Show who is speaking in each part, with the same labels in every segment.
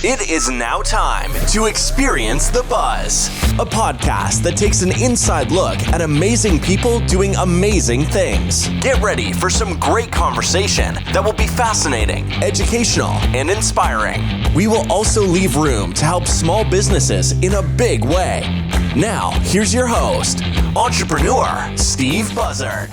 Speaker 1: It is now time to experience the buzz, a podcast that takes an inside look at amazing people doing amazing things. Get ready for some great conversation that will be fascinating, educational, and inspiring. We will also leave room to help small businesses in a big way. Now, here's your host, entrepreneur Steve Buzzard.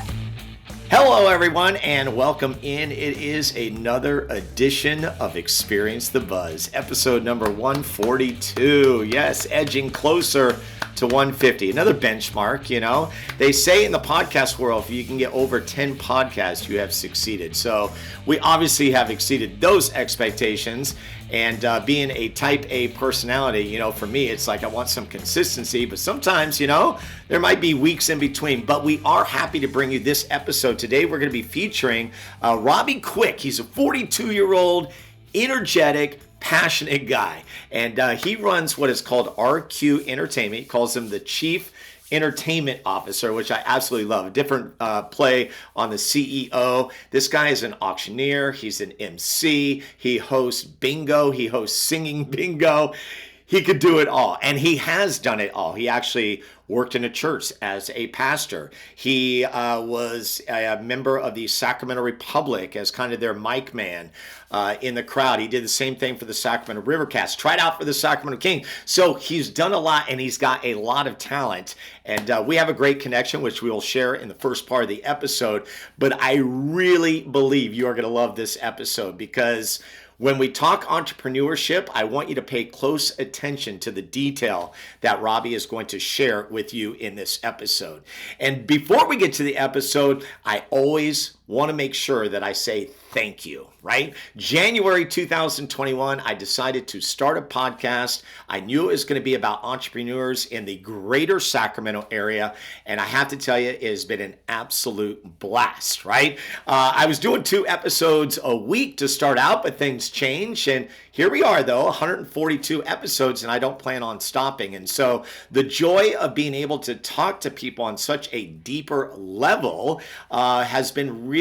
Speaker 2: Hello, everyone, and welcome in. It is another edition of Experience the Buzz, episode number 142. Yes, edging closer to 150. Another benchmark, you know. They say in the podcast world, if you can get over 10 podcasts, you have succeeded. So we obviously have exceeded those expectations. And being a type A personality, you know, for me, it's like I want some consistency, but sometimes, you know, there might be weeks in between. But we are happy to bring you this episode. Today, we're going to be featuring Robbie Quick. He's a 42-year-old, energetic, passionate guy. And he runs what is called RQ Entertainment. He calls him the Chief Entertainment Officer, which I absolutely love. A different play on the CEO. This guy is an auctioneer. He's an MC. He hosts bingo. He hosts singing bingo. He could do it all, and he has done it all. He actually worked in a church as a pastor. He was a member of the Sacramento Republic as kind of their mic man in the crowd. He did the same thing for the Sacramento Rivercats, tried out for the Sacramento King. So he's done a lot, and he's got a lot of talent. And we have a great connection, which we will share in the first part of the episode. But I really believe you are going to love this episode because when we talk entrepreneurship, I want you to pay close attention to the detail that Robbie is going to share with you in this episode. And before we get to the episode, I always want to make sure that I say thank you, right? January 2021, I decided to start a podcast. I knew it was going to be about entrepreneurs in the greater Sacramento area. And I have to tell you, it has been an absolute blast, right? I was doing 2 episodes a week to start out, but things changed. And here we are, though, 142 episodes, and I don't plan on stopping. And so the joy of being able to talk to people on such a deeper level has been really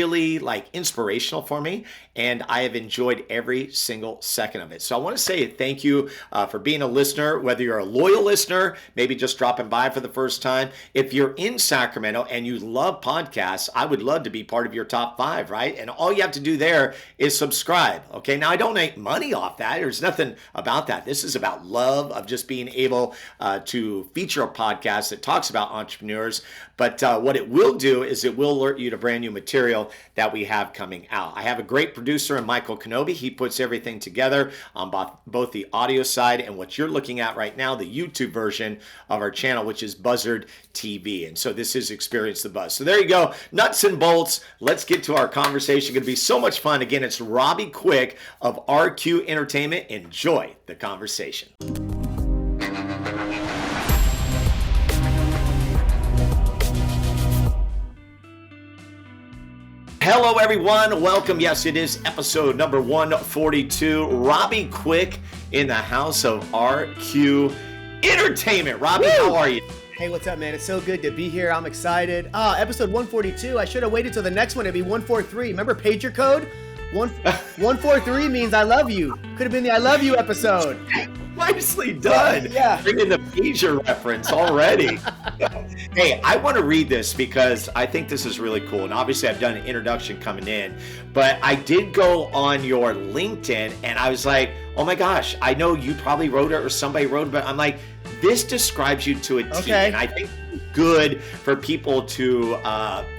Speaker 2: inspirational for me, and I have enjoyed every single second of it. So I want to say thank you for being a listener, whether you're a loyal listener, maybe just dropping by for the first time. If you're in Sacramento and you love podcasts, I would love to be part of your top 5, right? And all you have to do there is subscribe, okay? Now, I don't make money off that. There's nothing about that. This is about love of just being able to feature a podcast that talks about entrepreneurs. But what it will do is it will alert you to brand new material that we have coming out. I have a great producer in Michael Kenobi. He puts everything together on both the audio side and what you're looking at right now, the YouTube version of our channel, which is Buzzard TV. And so this is Experience the Buzz. So there you go. Nuts and bolts. Let's get to our conversation. It's going to be so much fun. Again, it's Robbie Quick of RQ Entertainment. Enjoy the conversation. Hello, everyone. Welcome. Yes, it is episode number 142. Robbie Quick in the house of RQ Entertainment. Robbie, Woo! How are you?
Speaker 3: Hey, what's up, man? It's so good to be here. I'm excited. Episode 142. I should have waited till the next one. It'd be 143. Remember pager code? 143 means I love you. Could have been the I love you episode.
Speaker 2: Nicely done.
Speaker 3: Yeah.
Speaker 2: Bringing the pager reference already. Hey, I want to read this because I think this is really cool. And obviously I've done an introduction coming in, but I did go on your LinkedIn and I was like, oh my gosh, I know you probably wrote it or somebody wrote it, but I'm like, this describes you to a T.
Speaker 3: Okay.
Speaker 2: And I think it's good for people to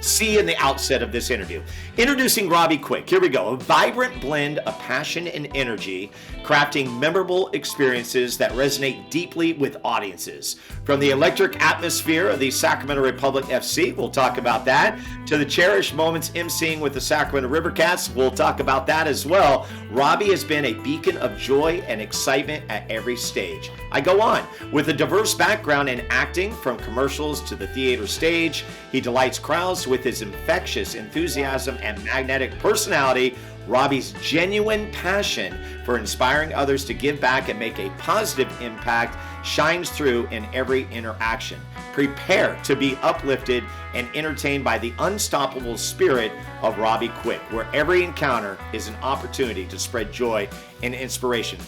Speaker 2: see in the outset of this interview. Introducing Robbie Quick. Here we go. A vibrant blend of passion and energy, crafting memorable experiences that resonate deeply with audiences. From the electric atmosphere of the Sacramento Republic FC, we'll talk about that, to the cherished moments emceeing with the Sacramento Rivercats, we'll talk about that as well. Robbie has been a beacon of joy and excitement at every stage. I go on. With a diverse background in acting, from commercials to the theater stage, he delights crowds with his infectious enthusiasm and magnetic personality. Robbie's genuine passion for inspiring others to give back and make a positive impact shines through in every interaction. Prepare to be uplifted and entertained by the unstoppable spirit of Robbie Quick, where every encounter is an opportunity to spread joy and inspiration.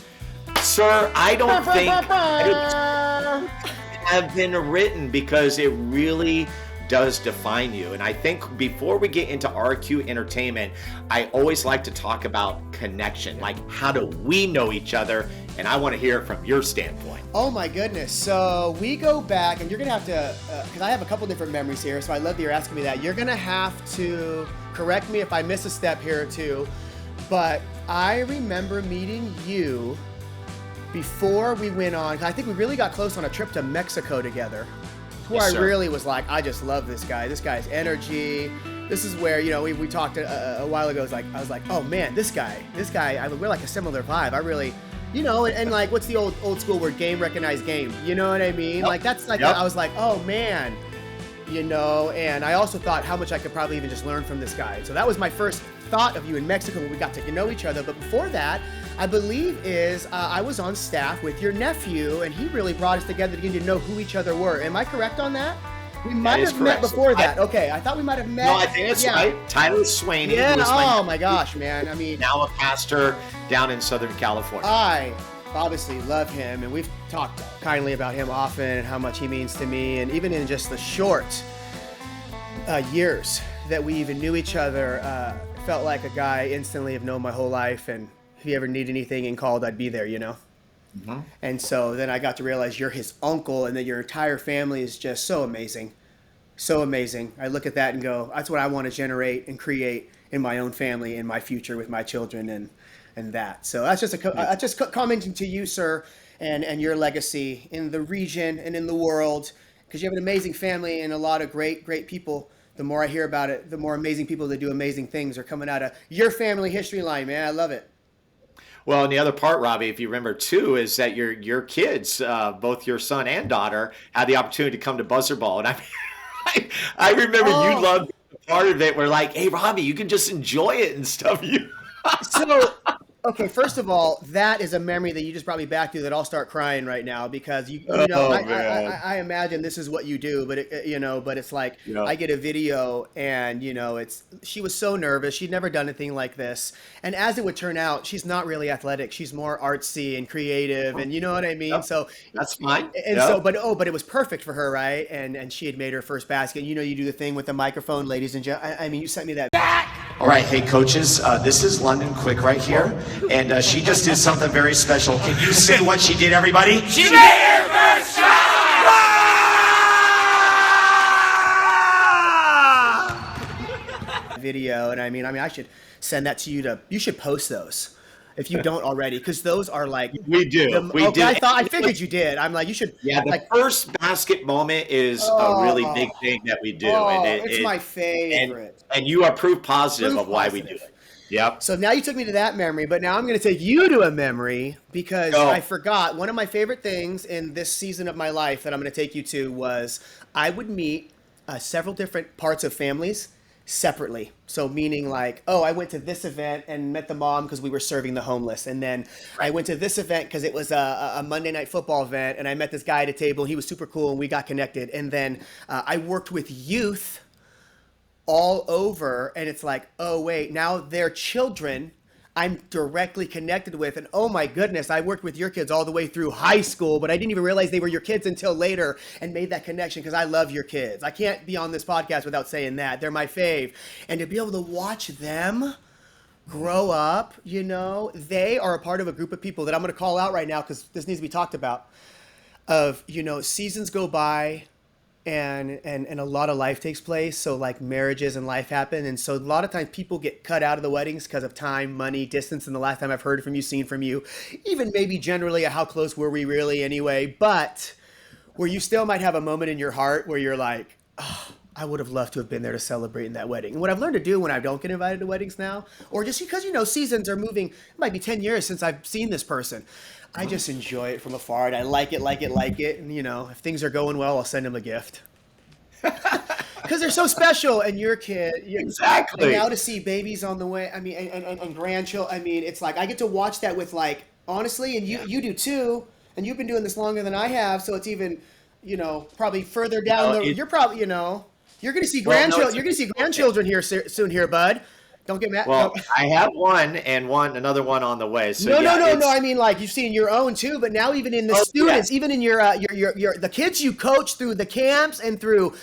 Speaker 2: Sir, I don't think have been written because it really does define you. And I think before we get into RQ entertainment, I always like to talk about connection. Like, how do we know each other? And I want to hear it from your standpoint.
Speaker 3: Oh my goodness. So we go back, and you're going to have to, because I have a couple different memories here, so I love that you're asking me that. You're going to have to correct me if I miss a step here or two. But I remember meeting you before we went on, 'cause I think we really got close on a trip to Mexico together. Where
Speaker 2: Yes,
Speaker 3: I
Speaker 2: sir.
Speaker 3: really was like, I just love this guy. This guy's energy. This is where, we talked a while ago. I was like, oh man, this guy, we're like a similar vibe. I really, and like, what's the old school word? Game, recognize game. You know what I mean?
Speaker 2: Yep.
Speaker 3: Like, that's like,
Speaker 2: Yep.
Speaker 3: I was like, oh man, and I also thought how much I could probably even just learn from this guy. So that was my first thought of you in Mexico when we got to know each other. But before that, I believe I was on staff with your nephew, and he really brought us together to get to know who each other were. Am I correct on that? We might
Speaker 2: is
Speaker 3: have met
Speaker 2: correct.
Speaker 3: before that. Okay, I thought we might have met.
Speaker 2: No, I think that's right. Tyler Swaney.
Speaker 3: Yeah.
Speaker 2: who is
Speaker 3: Oh my gosh, man. I mean,
Speaker 2: now a pastor down in Southern California.
Speaker 3: I obviously love him, and we've talked kindly about him often and how much he means to me. And even in just the short years that we even knew each other, felt like a guy instantly have known my whole life. And if he ever needed anything and called, I'd be there,
Speaker 2: Mm-hmm.
Speaker 3: And so then I got to realize you're his uncle, and that your entire family is just so amazing. So amazing. I look at that and go, that's what I want to generate and create in my own family, in my future with my children and that. So that's just commenting to you, sir, and your legacy in the region and in the world, because you have an amazing family and a lot of great people. The more I hear about it, the more amazing people that do amazing things are coming out of your family history line, man. I love it.
Speaker 2: Well, and the other part, Robbie, if you remember too, is that your kids, both your son and daughter, had the opportunity to come to Buzzard Ball, and I remember you loved part of it. We're like, hey, Robbie, you can just enjoy it and stuff.
Speaker 3: So, okay, first of all, that is a memory that you just brought me back to that I'll start crying right now, because I imagine this is what you do, but it's like, I get a video and she was so nervous. She'd never done anything like this. And as it would turn out, she's not really athletic. She's more artsy and creative, and you know what I mean?
Speaker 2: Yep.
Speaker 3: So
Speaker 2: that's fine.
Speaker 3: And so, but it was perfect for her, right? And she had made her first basket. You do the thing with the microphone, ladies and gentlemen. I mean, you sent me that.
Speaker 2: All right, hey coaches, this is London Quick right here, and she just did something very special. Can you say what she did, everybody? She made her first shot!
Speaker 3: Video, and I mean, I should send that to you you should post those if you don't already, because those are like
Speaker 2: we do. We do.
Speaker 3: I figured you did. I'm like, you should.
Speaker 2: Yeah, the first basket moment is a really big thing that we do, and
Speaker 3: it's my favorite.
Speaker 2: And you are proof positive of why we do it. Yep.
Speaker 3: So now you took me to that memory, but now I'm going to take you to a memory, because I forgot one of my favorite things in this season of my life that I'm going to take you to was I would meet several different parts of families separately. So meaning like, I went to this event and met the mom because we were serving the homeless. And then I went to this event because it was a Monday night football event, and I met this guy at a table. He was super cool and we got connected. And then I worked with youth all over, and it's like, oh wait, now their children I'm directly connected with, and oh my goodness, I worked with your kids all the way through high school, but I didn't even realize they were your kids until later, and made that connection because I love your kids. I can't be on this podcast without saying that. They're my fave. And to be able to watch them grow up, they are a part of a group of people that I'm going to call out right now because this needs to be talked about, of, seasons go by, and a lot of life takes place. So like marriages and life happen. And so a lot of times people get cut out of the weddings because of time, money, distance. And the last time I've heard from you, seen from you, even maybe generally how close were we really anyway, but where you still might have a moment in your heart where you're like, oh, I would have loved to have been there to celebrate in that wedding. And what I've learned to do when I don't get invited to weddings now, or just because, seasons are moving, it might be 10 years since I've seen this person. I just enjoy it from afar, and I like it. And, if things are going well, I'll send them a gift. Because they're so special, and your kid.
Speaker 2: Exactly.
Speaker 3: And now to see babies on the way, I mean, and grandchildren, I mean, it's like, I get to watch that with like, honestly, and you do too, and you've been doing this longer than I have, so it's even, probably further down you're probably, you're going to see grandchildren, you're going to see grandchildren here soon here, bud. Don't get mad.
Speaker 2: Well, I have one and another one on the way. So
Speaker 3: No. I mean, like you've seen your own too, but now even in the students, even in your the kids you coach through the camps and through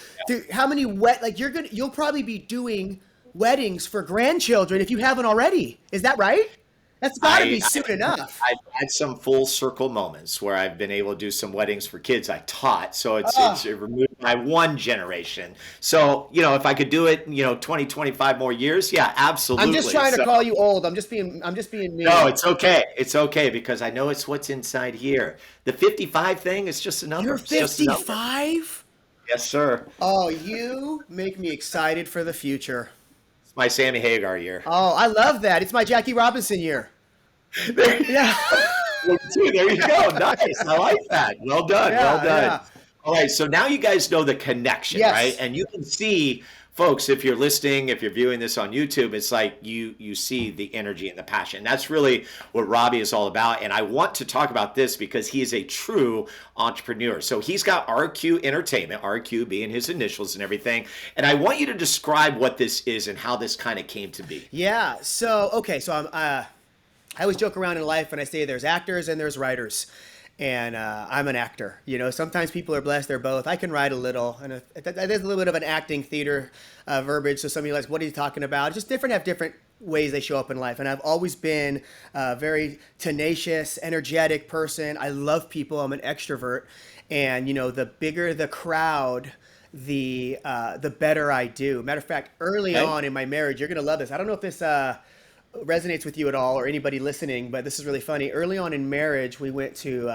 Speaker 3: how many you'll probably be doing weddings for grandchildren if you haven't already. Is that right? That's got to be soon enough.
Speaker 2: I've had some full circle moments where I've been able to do some weddings for kids I taught. So it's removed my one generation. So, if I could do it, 20, 25 more years, yeah, absolutely.
Speaker 3: I'm just trying to call you old. I'm just being mean.
Speaker 2: No, it's okay. It's okay because I know it's what's inside here. The 55 thing is just a number.
Speaker 3: You're 55?
Speaker 2: Yes, sir.
Speaker 3: Oh, you make me excited for the future.
Speaker 2: My Sammy Hagar year.
Speaker 3: Oh, I love that. It's my Jackie Robinson year.
Speaker 2: There you go. Nice. I like that. Well done.
Speaker 3: Yeah,
Speaker 2: well done.
Speaker 3: yeah.
Speaker 2: All right. So now you guys know the connection,
Speaker 3: Yes.
Speaker 2: right? And you can see, folks, if you're listening, if you're viewing this on YouTube, it's like you see the energy and the passion. That's really what Robi is all about. And I want to talk about this because he is a true entrepreneur. So he's got RQ Entertainment, RQ being his initials and everything. And I want you to describe what this is and how this kind of came to be.
Speaker 3: Yeah. So I always joke around in life when I say there's actors and there's writers. And I'm an actor. Sometimes people are blessed. They're both. I can write a little. And there's a little bit of an acting theater verbiage. So some of you are like, what are you talking about? Just have different ways they show up in life. And I've always been a very tenacious, energetic person. I love people. I'm an extrovert. And, the bigger the crowd, the better I do. Matter of fact, early on in my marriage, you're going to love this. I don't know if this resonates with you at all or anybody listening, but this is really funny. Early on in marriage, we went to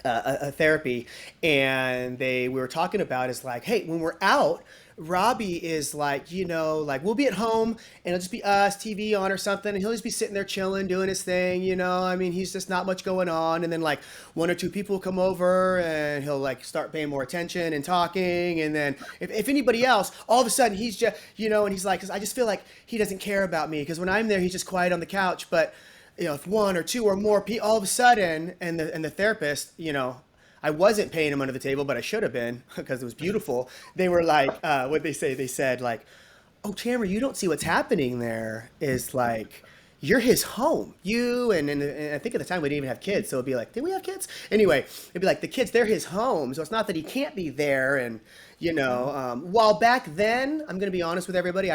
Speaker 3: a therapy, and we were talking about is like, hey, when we're out, Robi is like, we'll be at home and it'll just be us, TV on or something, and he'll just be sitting there chilling, doing his thing, I mean, he's just not much going on, and then like one or two people will come over and he'll like start paying more attention and talking, and then if anybody else, all of a sudden he's just, and he's like, 'cause I just feel like he doesn't care about me, because when I'm there, he's just quiet on the couch, but if one or two or more people, all of a sudden, and the therapist, I wasn't paying him under the table, but I should have been because it was beautiful. They were like, what'd they say? They said like, oh, Tamara, you don't see what's happening there is like, you're his home. You, and I think at the time we didn't even have kids. So it'd be like, did we have kids? Anyway, it'd be like, the kids, they're his home. So it's not that he can't be there. And, while back then, I'm going to be honest with everybody,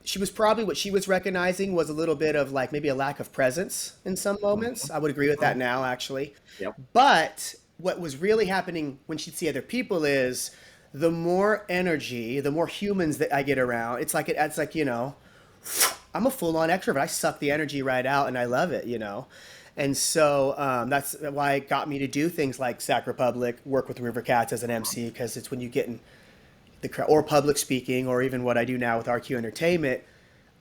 Speaker 3: she was probably, what she was recognizing was a little bit of like maybe a lack of presence in some moments. I would agree with that now, actually. Yep. But what was really happening when she'd see other people is the more energy, the more humans that I get around, it's like, I'm a full-on extrovert. I suck the energy right out and I love it, And so that's why it got me to do things like Sac Republic, work with River Cats as an MC, because it's when you get in the crowd, or public speaking, or even what I do now with RQ Entertainment.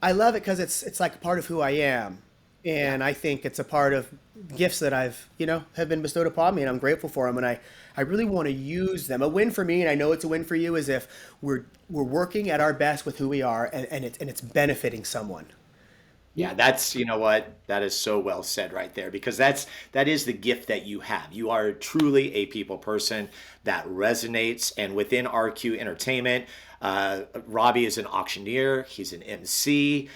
Speaker 3: I love it because it's like a part of who I am. And I think it's a part of gifts that I've, have been bestowed upon me, and I'm grateful for them. And I really want to use them. A win for me, and I know it's a win for you, is if we're working at our best with who we are, and it's benefiting someone.
Speaker 2: Yeah, that's, that is so well said right there, because that is the gift that you have. You are truly a people person that resonates. And within RQ Entertainment, Robi is an auctioneer. He's an MC.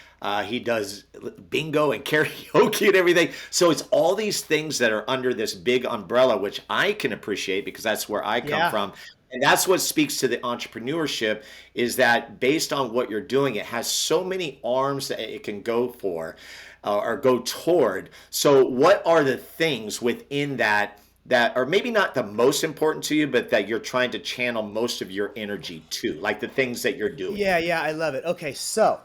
Speaker 2: He does bingo and karaoke and everything. So it's all these things that are under this big umbrella, which I can appreciate because that's where I come from. And that's what speaks to the entrepreneurship, is that based on what you're doing, it has so many arms that it can go for or go toward. So what are the things within that are maybe not the most important to you, but that you're trying to channel most of your energy to, like the things that you're doing?
Speaker 3: Yeah, I love it. Okay, so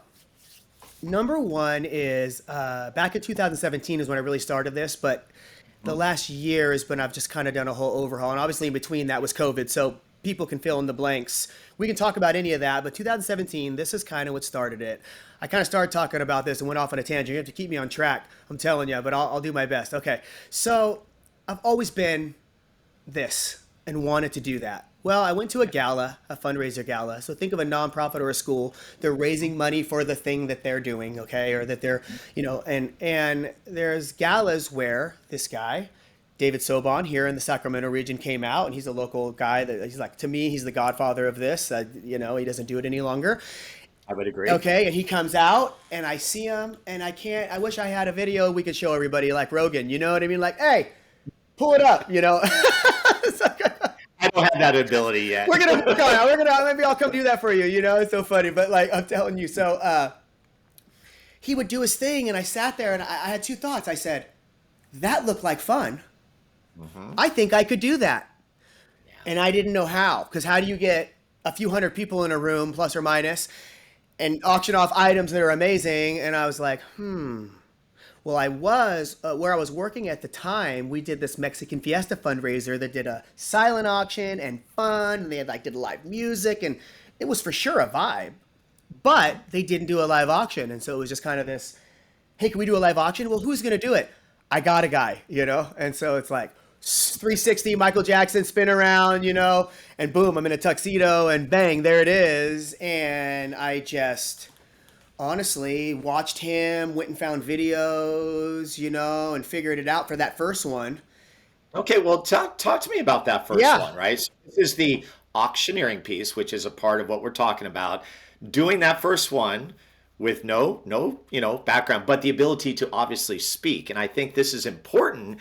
Speaker 3: number one is back in 2017 is when I really started this, but the last year is when I've just kind of done a whole overhaul. And obviously in between that was COVID, so people can fill in the blanks. We can talk about any of that, but 2017, this is kind of what started it. I kind of started talking about this and went off on a tangent. You have to keep me on track, I'm telling you, but I'll do my best. Okay, so I've always been this and wanted to do that. Well, I went to a gala, a fundraiser gala. So think of a nonprofit or a school. They're raising money for the thing that they're doing, okay? Or that they're, and there's galas where this guy, David Sobon here in the Sacramento region, came out, and he's a local guy that he's like, to me, he's the godfather of this. He doesn't do it any longer.
Speaker 2: I would agree.
Speaker 3: Okay, and he comes out, and I see him, and I wish I had a video we could show everybody like Rogan, you know what I mean? Like, hey, pull it up, you know?
Speaker 2: I don't have that ability yet.
Speaker 3: We're gonna work on it. Maybe I'll come do that for you, you know? It's so funny, but like, I'm telling you. So he would do his thing, and I sat there, and I had two thoughts. I said, that looked like fun. I think I could do that. Yeah. And I didn't know how, because how do you get a few hundred people in a room, plus or minus, and auction off items that are amazing? And I was like, Well, I was, where I was working at the time, we did this Mexican Fiesta fundraiser that did a silent auction and fun, and they had did live music, and it was for sure a vibe. But they didn't do a live auction, and so it was just kind of this, hey, can we do a live auction? Well, who's going to do it? I got a guy, you know? And so it's like 360 Michael Jackson spin around, you know, and boom, I'm in a tuxedo, and bang, there it is. And I just honestly watched him, went and found videos, you know, and figured it out for that first one.
Speaker 2: Okay, well, talk to me about that first one, right? So this is the auctioneering piece, which is a part of what we're talking about. Doing that first one with no, you know, background, but the ability to obviously speak. And I think this is important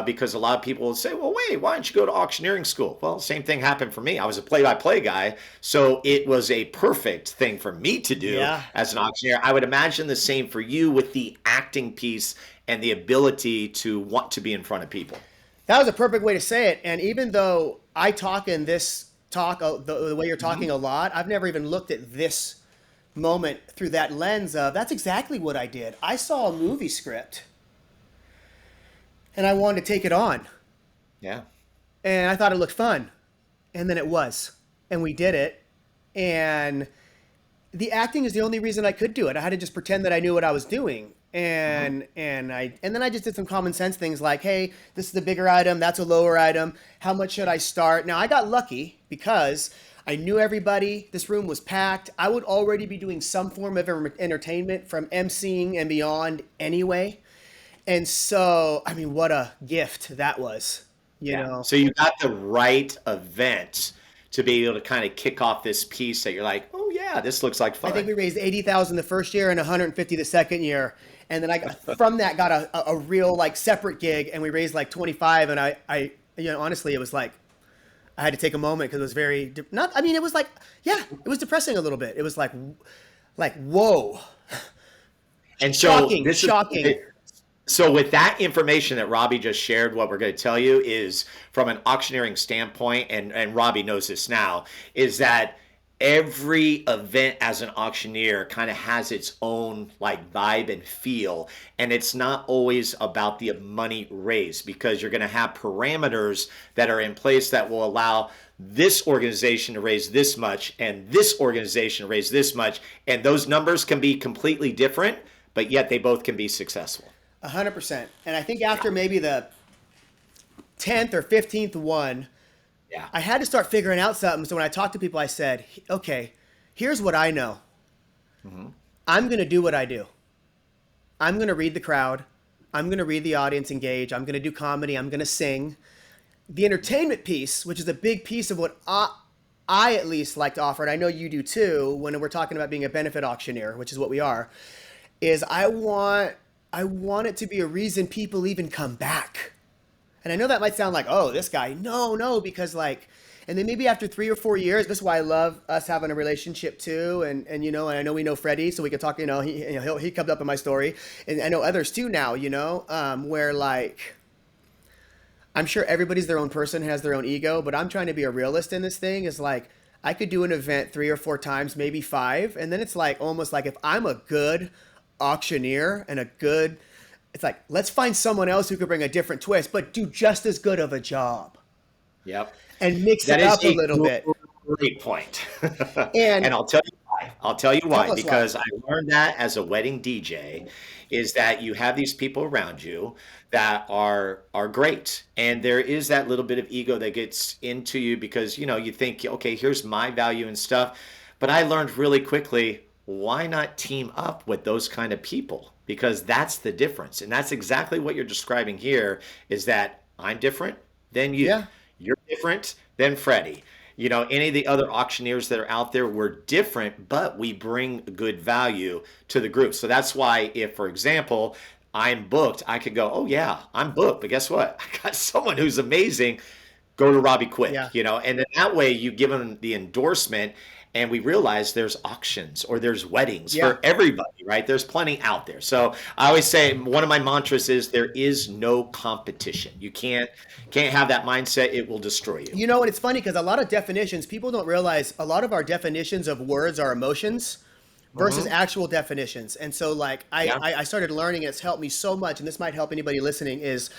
Speaker 2: because a lot of people will say, well, wait, why don't you go to auctioneering school? Well, same thing happened for me. I was a play-by-play guy, so it was a perfect thing for me to do as an auctioneer. I would imagine the same for you with the acting piece and the ability to want to be in front of people.
Speaker 3: That was a perfect way to say it. And even though I talk in this talk, the way you're talking a lot, I've never even looked at this moment through that lens of that's exactly what I did. I saw a movie script and I wanted to take it on.
Speaker 2: Yeah.
Speaker 3: And I thought it looked fun. And then it was. And we did it. And the acting is the only reason I could do it. I had to just pretend that I knew what I was doing. And then I just did some common sense things like, hey, this is a bigger item, that's a lower item. How much should I start? Now I got lucky because I knew everybody. This room was packed. I would already be doing some form of entertainment from emceeing and beyond anyway. And so, I mean, what a gift that was, you know?
Speaker 2: So you got the right event to be able to kind of kick off this piece that you're like, oh yeah, this looks like fun.
Speaker 3: I think we raised $80,000 the first year and $150 the second year. And then I got a real separate gig, and we raised 25. And I you know, honestly, it was like, I had to take a moment because it was very, it was it was depressing a little bit. It was like, whoa.
Speaker 2: And so
Speaker 3: shocking.
Speaker 2: So with that information that Robbie just shared, what we're going to tell you is from an auctioneering standpoint, and Robbie knows this now, is that every event as an auctioneer kind of has its own vibe and feel. And it's not always about the money raised, because you're going to have parameters that are in place that will allow this organization to raise this much and this organization to raise this much. And those numbers can be completely different, but yet they both can be successful.
Speaker 3: 100%. And I think after maybe the 10th or 15th one, I had to start figuring out something. So when I talked to people, I said, okay, here's what I know. I'm going to do what I do. I'm going to read the crowd. I'm going to read the audience engage. I'm going to do comedy. I'm going to sing. The entertainment piece, which is a big piece of what I at least like to offer, and I know you do too, when we're talking about being a benefit auctioneer, which is what we are, is I want it to be a reason people even come back. And I know that might sound like, oh, this guy. No, because and then maybe after 3 or 4 years, this is why I love us having a relationship too. And you know, and I know we know Freddie, so we can talk, he comes up in my story. And I know others too now, where I'm sure everybody's their own person, has their own ego, but I'm trying to be a realist in this thing. Is I could do an event 3 or 4 times, maybe 5. And then it's almost like if I'm a good auctioneer and it's let's find someone else who could bring a different twist, but do just as good of a job.
Speaker 2: Yep.
Speaker 3: And mix it up a little bit.
Speaker 2: Great point. And I'll tell you why. Because I learned that as a wedding DJ, is that you have these people around you that are great. And there is that little bit of ego that gets into you because, you think, okay, here's my value and stuff. But I learned really quickly, why not team up with those kind of people? Because that's the difference. And that's exactly what you're describing here, is that I'm different than you. Yeah. You're different than Freddie. any of the other auctioneers that are out there. We're different, but we bring good value to the group. So that's why if, for example, I'm booked, I could go, oh yeah, I'm booked, but guess what? I got someone who's amazing. Go to Robbie quick,
Speaker 3: Yeah.
Speaker 2: and then that way you give them the endorsement, and we realize there's auctions or there's weddings
Speaker 3: Yeah.
Speaker 2: for everybody, right? There's plenty out there. So I always say one of my mantras is there is no competition. You can't have that mindset. It will destroy you.
Speaker 3: You know, and it's funny because a lot of definitions, people don't realize a lot of our definitions of words are emotions versus actual definitions. And so like I started learning, it's helped me so much, and this might help anybody listening, is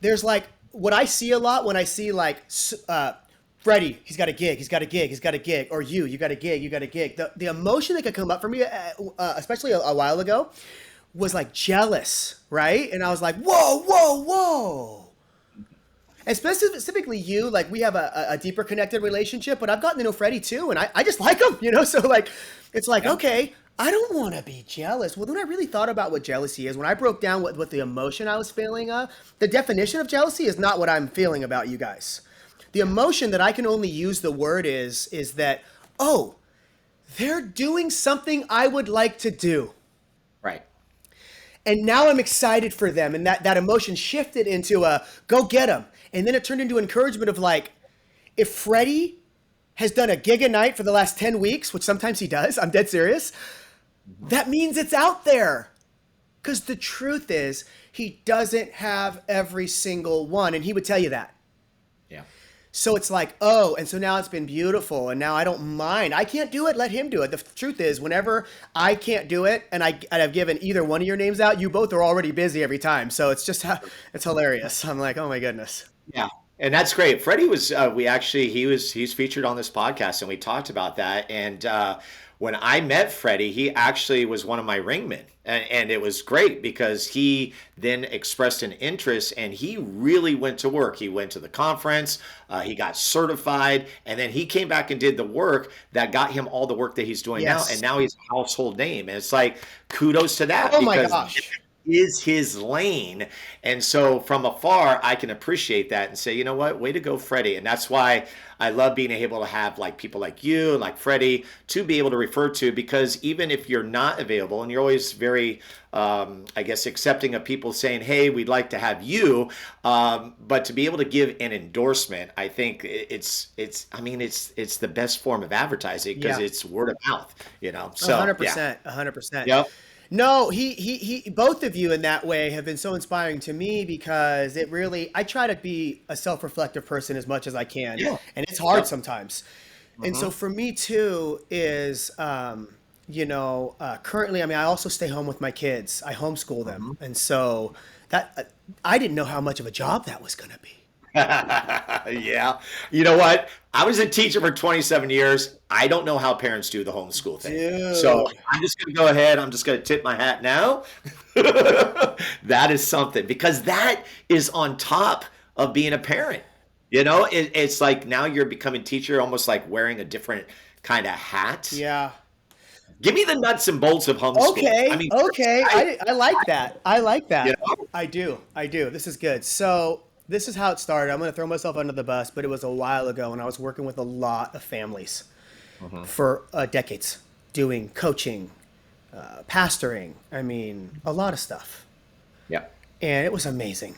Speaker 3: there's like what I see a lot when I see like Freddie, he's got a gig, he's got a gig, he's got a gig, or you got a gig, you got a gig. The emotion that could come up for me, especially a while ago, was like jealous, right? And I was like, whoa, whoa, whoa. And specifically you, like we have a deeper connected relationship, but I've gotten to know Freddie too, and I just like him, so like, it's like, okay, I don't want to be jealous. Well, then I really thought about what jealousy is. When I broke down what the emotion I was feeling, the definition of jealousy is not what I'm feeling about you guys. The emotion that I can only use the word is that, oh, they're doing something I would like to do.
Speaker 2: Right.
Speaker 3: And now I'm excited for them. And that emotion shifted into a go get them. And then it turned into encouragement of like, if Freddie has done a gig a night for the last 10 weeks, which sometimes he does, I'm dead serious, that means it's out there. Because the truth is, he doesn't have every single one. And he would tell you that.
Speaker 2: Yeah.
Speaker 3: So it's like, oh, and so now it's been beautiful. And now I don't mind. I can't do it. Let him do it. The truth is, whenever I can't do it and I've given either one of your names out, you both are already busy every time. So it's just, it's hilarious. I'm like, oh my goodness.
Speaker 2: Yeah. And that's great. Freddie was, he's featured on this podcast, and we talked about that. And when I met Freddie, he actually was one of my ringmen. And it was great because he then expressed an interest, and he really went to work. He went to the conference, he got certified, and then he came back and did the work that got him all the work that he's doing now. And now he's a household name. And it's like, kudos to that.
Speaker 3: Oh my gosh.
Speaker 2: Is his lane. And so from afar, I can appreciate that and say, you know what, way to go, Freddie. And that's why I love being able to have like people like you and like Freddie to be able to refer to, because even if you're not available, and you're always very, I guess, accepting of people saying, hey, we'd like to have you, but to be able to give an endorsement, I think it's the best form of advertising, because it's word of mouth, So
Speaker 3: 100%, 100%.
Speaker 2: Yep.
Speaker 3: No, he, both of you in that way have been so inspiring to me, because it really, I try to be a self-reflective person as much as I can, and it's hard sometimes. And so for me too is, currently, I also stay home with my kids. I homeschool them. And so that, I didn't know how much of a job that was going to be.
Speaker 2: Yeah. You know what? I was a teacher for 27 years. I don't know how parents do the homeschool thing.
Speaker 3: Dude.
Speaker 2: So I'm just going to go ahead. I'm just going to tip my hat now. That is something, because that is on top of being a parent. It's like now you're becoming teacher, almost like wearing a different kind of hat.
Speaker 3: Yeah.
Speaker 2: Give me the nuts and bolts of homeschool.
Speaker 3: Okay. I like that. I like that. I do. This is good. So this is how it started. I'm going to throw myself under the bus, but it was a while ago, and I was working with a lot of families for decades, doing coaching, pastoring. A lot of stuff.
Speaker 2: Yeah.
Speaker 3: And it was amazing.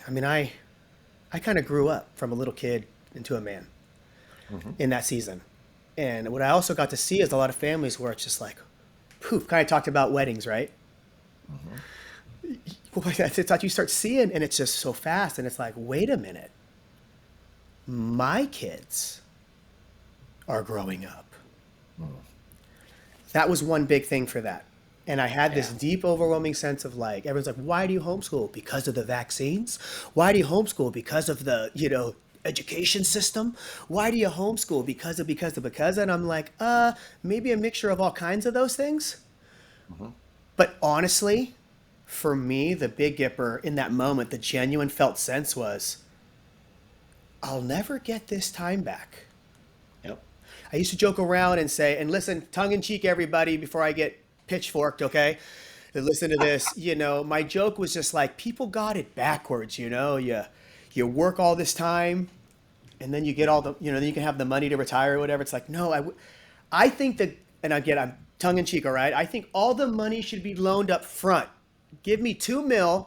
Speaker 3: I kind of grew up from a little kid into a man in that season. And what I also got to see is a lot of families where it's just like, poof, kind of talked about weddings, right? It's like you start seeing, and it's just so fast, and it's like, wait a minute, my kids are growing up. That was one big thing for that. And I had this deep, overwhelming sense of like, everyone's like, why do you homeschool? Because of the vaccines? Why do you homeschool? Because of the, education system? Why do you homeschool? Because of, and I'm like, maybe a mixture of all kinds of those things. But honestly, for me, the big gipper in that moment, the genuine felt sense was, I'll never get this time back.
Speaker 2: Yep.
Speaker 3: I used to joke around and say, and listen, tongue in cheek, everybody, before I get pitchforked, okay? And listen to this. My joke was just like, people got it backwards. You work all this time, and then you get all the, then you can have the money to retire or whatever. It's like, no, I think that, and again, I'm tongue in cheek, all right? I think all the money should be loaned up front. Give me $2 million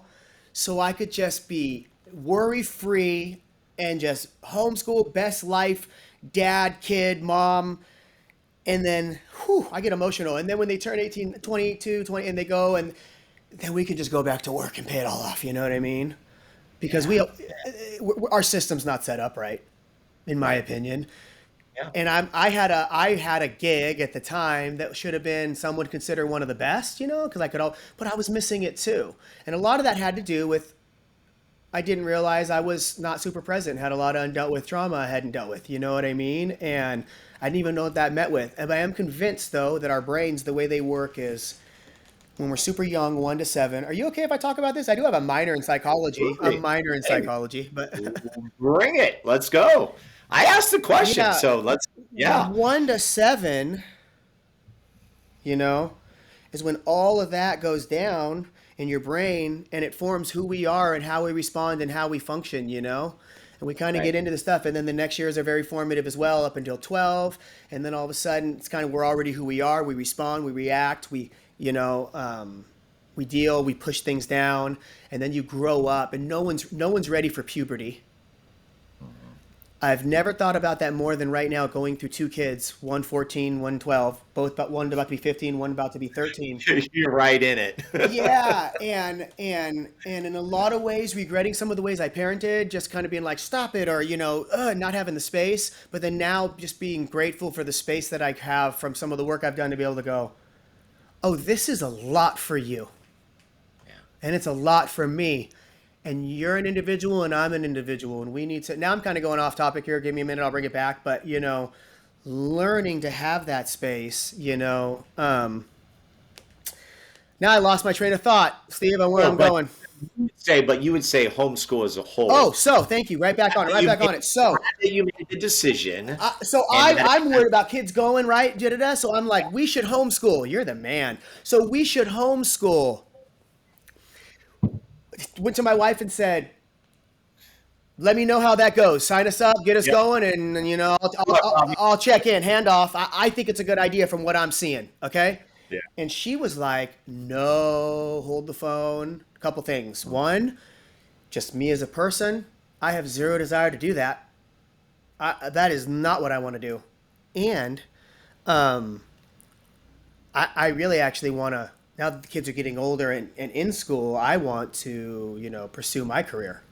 Speaker 3: so I could just be worry-free and just homeschool, best life, dad, kid, mom, and then I get emotional. And then when they turn 18, 22, 20, and they go, and then we can just go back to work and pay it all off, you know what I mean? Because our system's not set up right, in my opinion. Yeah. And I had a gig at the time that should have been, some would consider one of the best, because but I was missing it too. And a lot of that had to do with, I didn't realize I was not super present, had a lot of undealt with trauma I hadn't dealt with, you know what I mean? And I didn't even know what that met with. And I am convinced though that our brains, the way they work is when we're super young, 1 to 7. Are you okay if I talk about this? I do have a minor in psychology. But
Speaker 2: bring it. Let's go. I asked the question, so let's,
Speaker 3: 1 to 7, is when all of that goes down in your brain and it forms who we are and how we respond and how we function, and we kind of get into the stuff. And then the next years are very formative as well, up until 12. And then all of a sudden it's kind of, we're already who we are. We respond, we react, we deal, we push things down, and then you grow up, and no one's ready for puberty. I've never thought about that more than right now, going through 2 kids, one 14, one 12, both, but one about to be 15, one about to be 13.
Speaker 2: You're right in it.
Speaker 3: Yeah, and in a lot of ways, regretting some of the ways I parented, just kind of being like, stop it, or not having the space. But then now, just being grateful for the space that I have from some of the work I've done to be able to go, oh, this is a lot for you, and it's a lot for me. And you're an individual and I'm an individual, and we need to, now I'm kind of going off topic here. Give me a minute. I'll bring it back. But, learning to have that space, now I lost my train of thought, Steve, on where I'm going.
Speaker 2: But you would say homeschool as a whole.
Speaker 3: Oh, so thank you. Right back on it. So
Speaker 2: you made the decision.
Speaker 3: I'm worried about kids going, right? So I'm like, we should homeschool. You're the man. So we should homeschool. Went to my wife and said, let me know how that goes. Sign us up, get us going, and I'll check in, hand off. I think it's a good idea from what I'm seeing, okay? Yeah. And she was like, no, hold the phone. A couple things. One, just me as a person, I have zero desire to do that. That is not what I want to do. And I really actually want to, now that the kids are getting older and in school, I want to, pursue my career.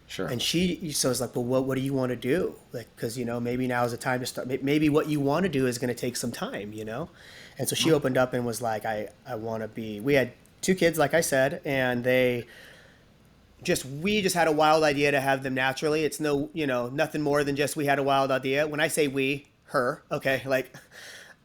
Speaker 3: Sure. And so it's like, well, what do you want to do? Like, because, maybe now is the time to start. Maybe what you want to do is going to take some time, And so she opened up and was like, I want to be, we had 2 kids, like I said, and we just had a wild idea to have them naturally. It's nothing more than just we had a wild idea. When I say we, her, okay, like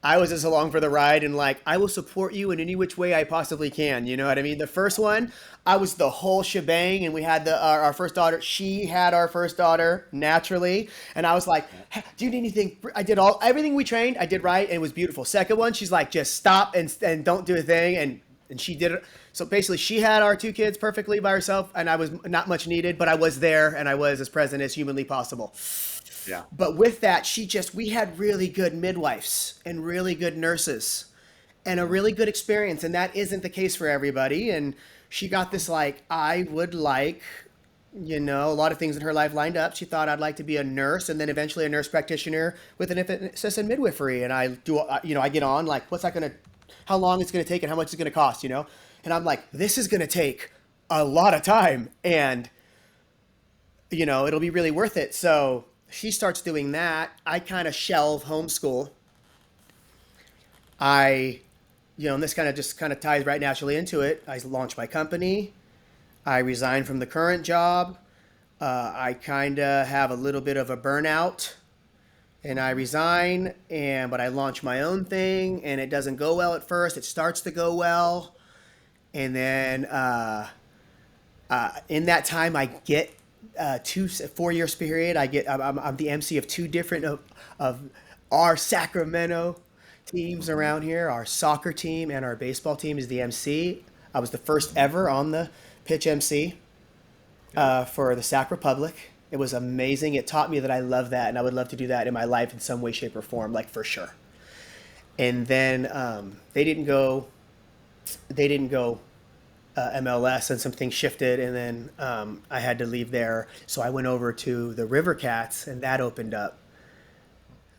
Speaker 3: I was just along for the ride, and like, I will support you in any which way I possibly can. You know what I mean? The first one, I was the whole shebang, and we had our first daughter. She had our first daughter naturally, and I was like, hey, do you need anything? I did everything we trained. I did right, and it was beautiful. Second one, she's like, just stop and don't do a thing, and she did it. So basically, she had our 2 kids perfectly by herself, and I was not much needed, but I was there, and I was as present as humanly possible. Yeah. But with that, we had really good midwives and really good nurses and a really good experience. And that isn't the case for everybody. And she got this, like, I would like, a lot of things in her life lined up. She thought I'd like to be a nurse, and then eventually a nurse practitioner with an emphasis in midwifery. And I do, I get on like, how long it's going to take and how much it's going to cost, And I'm like, this is going to take a lot of time, and, it'll be really worth it. So she starts doing that. I kind of shelve homeschool. And this kind of ties right naturally into it. I launched my company. I resigned from the current job. I kind of have a little bit of a burnout, and I resign, but I launch my own thing, and it doesn't go well at first. It starts to go well. And then in that time, I get 4 years period. I'm the MC of 2 different of our Sacramento teams around here. Our soccer team and our baseball team is the MC. I was the first ever on the pitch MC for the Sac Republic, It was amazing. It taught me that I love that, and I would love to do that in my life in some way, shape, or form, like for sure. And then they didn't go MLS, and some things shifted, and then I had to leave there. So I went over to the River Cats, and that opened up.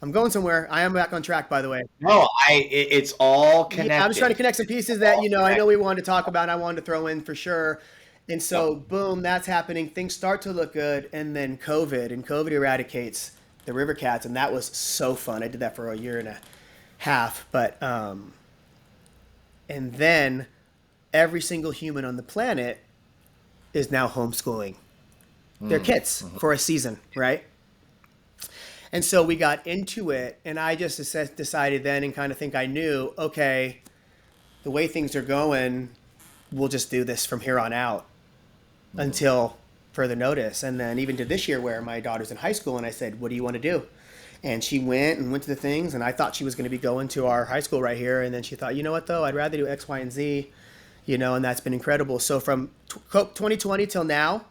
Speaker 3: I'm going somewhere. I am back on track, by the way.
Speaker 2: No, it's all connected.
Speaker 3: Yeah, I'm just trying to connect some pieces that, I know we wanted to talk about, and I wanted to throw in for sure. And so, boom, that's happening. Things start to look good, and then COVID eradicates the River Cats, and that was so fun. I did that for a year and a half, but and then every single human on the planet is now homeschooling their kids for a season, right? And so we got into it, and I just decided then, and kind of think I knew, okay, the way things are going, we'll just do this from here on out until further notice. And then even to this year where my daughter's in high school, and I said, what do you want to do? And she went to the things, and I thought she was going to be going to our high school right here. And then she thought, you know what, though? I'd rather do X, Y, and Z, and that's been incredible. So from 2020 till now,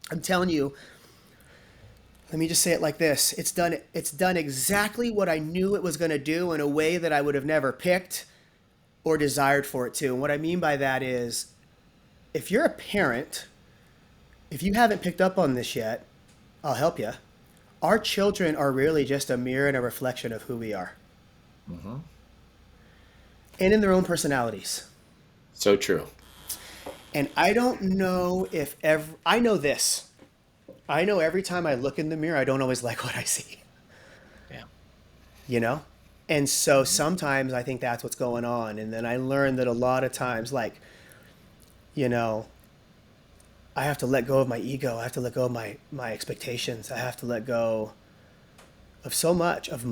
Speaker 3: I'm telling you, let me just say it like this. It's done exactly what I knew it was going to do in a way that I would have never picked or desired for it to. And what I mean by that is, if you're a parent, if you haven't picked up on this yet, I'll help you. Our children are really just a mirror and a reflection of who we are. Mm-hmm. And in their own personalities.
Speaker 2: So true.
Speaker 3: And I don't know if I know this. I know every time I look in the mirror, I don't always like what I see. Yeah. And so sometimes I think that's what's going on. And then I learned that a lot of times, I have to let go of my ego. I have to let go of my expectations. I have to let go of so much of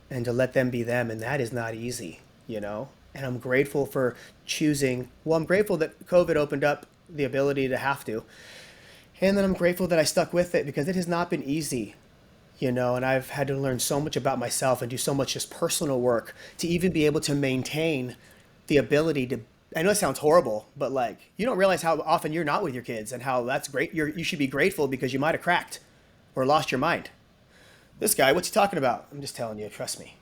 Speaker 3: and to let them be them. And that is not easy, And I'm grateful for I'm grateful that COVID opened up the ability to have to. And then I'm grateful that I stuck with it, because it has not been easy, and I've had to learn so much about myself and do so much just personal work to even be able to maintain the ability to, I know it sounds horrible, but you don't realize how often you're not with your kids, and how that's great. You should be grateful, because you might have cracked or lost your mind. This guy, what's he talking about? I'm just telling you, trust me.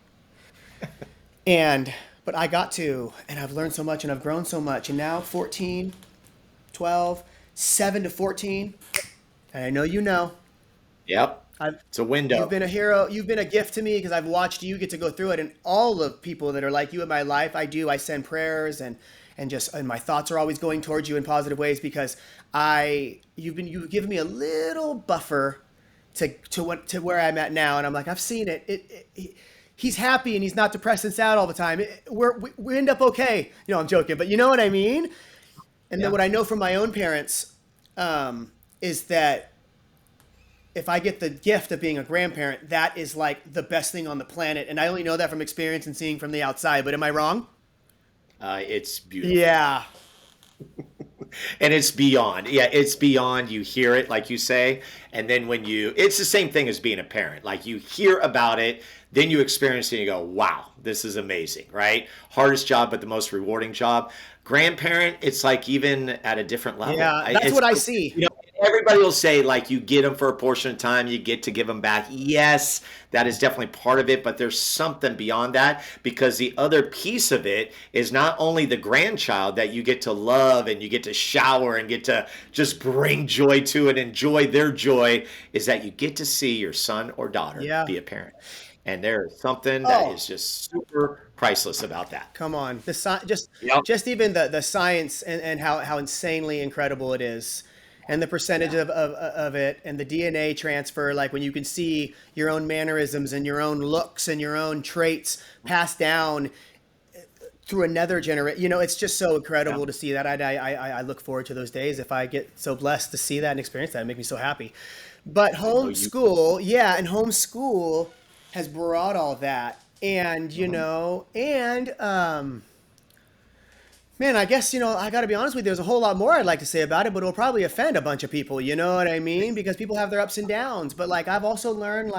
Speaker 3: But I got to, and I've learned so much, and I've grown so much. And now 14, 12, 7 to 14. And I know
Speaker 2: Yep. It's a window.
Speaker 3: You've been a hero. You've been a gift to me, because I've watched you get to go through it. And all the people that are like you in my life, I send prayers, and my thoughts are always going towards you in positive ways, because you've given me a little buffer to where I'm at now. And I'm like, I've seen it. He's happy, and he's not depressed and sad all the time. We end up okay. I'm joking, but you know what I mean? And then what I know from my own parents is that if I get the gift of being a grandparent, that is like the best thing on the planet. And I only know that from experience and seeing from the outside. But am I wrong?
Speaker 2: It's beautiful.
Speaker 3: Yeah.
Speaker 2: And it's beyond. Yeah, it's beyond. You hear it, like you say. And then it's the same thing as being a parent. Like, you hear about it, then you experience it, and you go, wow, this is amazing, right? Hardest job, but the most rewarding job. Grandparent, it's like even at a different level.
Speaker 3: Yeah, that's what I see.
Speaker 2: Everybody will say, you get them for a portion of time, you get to give them back. Yes, that is definitely part of it, but there's something beyond that, because the other piece of it is not only the grandchild that you get to love and you get to shower and get to just bring joy to and enjoy their joy, is that you get to see your son or daughter be a parent. And there is something that is just super priceless about that.
Speaker 3: Come on. Just even the science and how insanely incredible it is. And the percentage of it, and the DNA transfer, when you can see your own mannerisms and your own looks and your own traits passed down through another generation. It's just so incredible to see that. I look forward to those days. If I get so blessed to see that and experience that, it makes me so happy. But homeschool, and homeschool has brought all that. And, man, I guess, I got to be honest with you, there's a whole lot more I'd like to say about it, but it'll probably offend a bunch of people, you know what I mean? Because people have their ups and downs. But, I've also learned,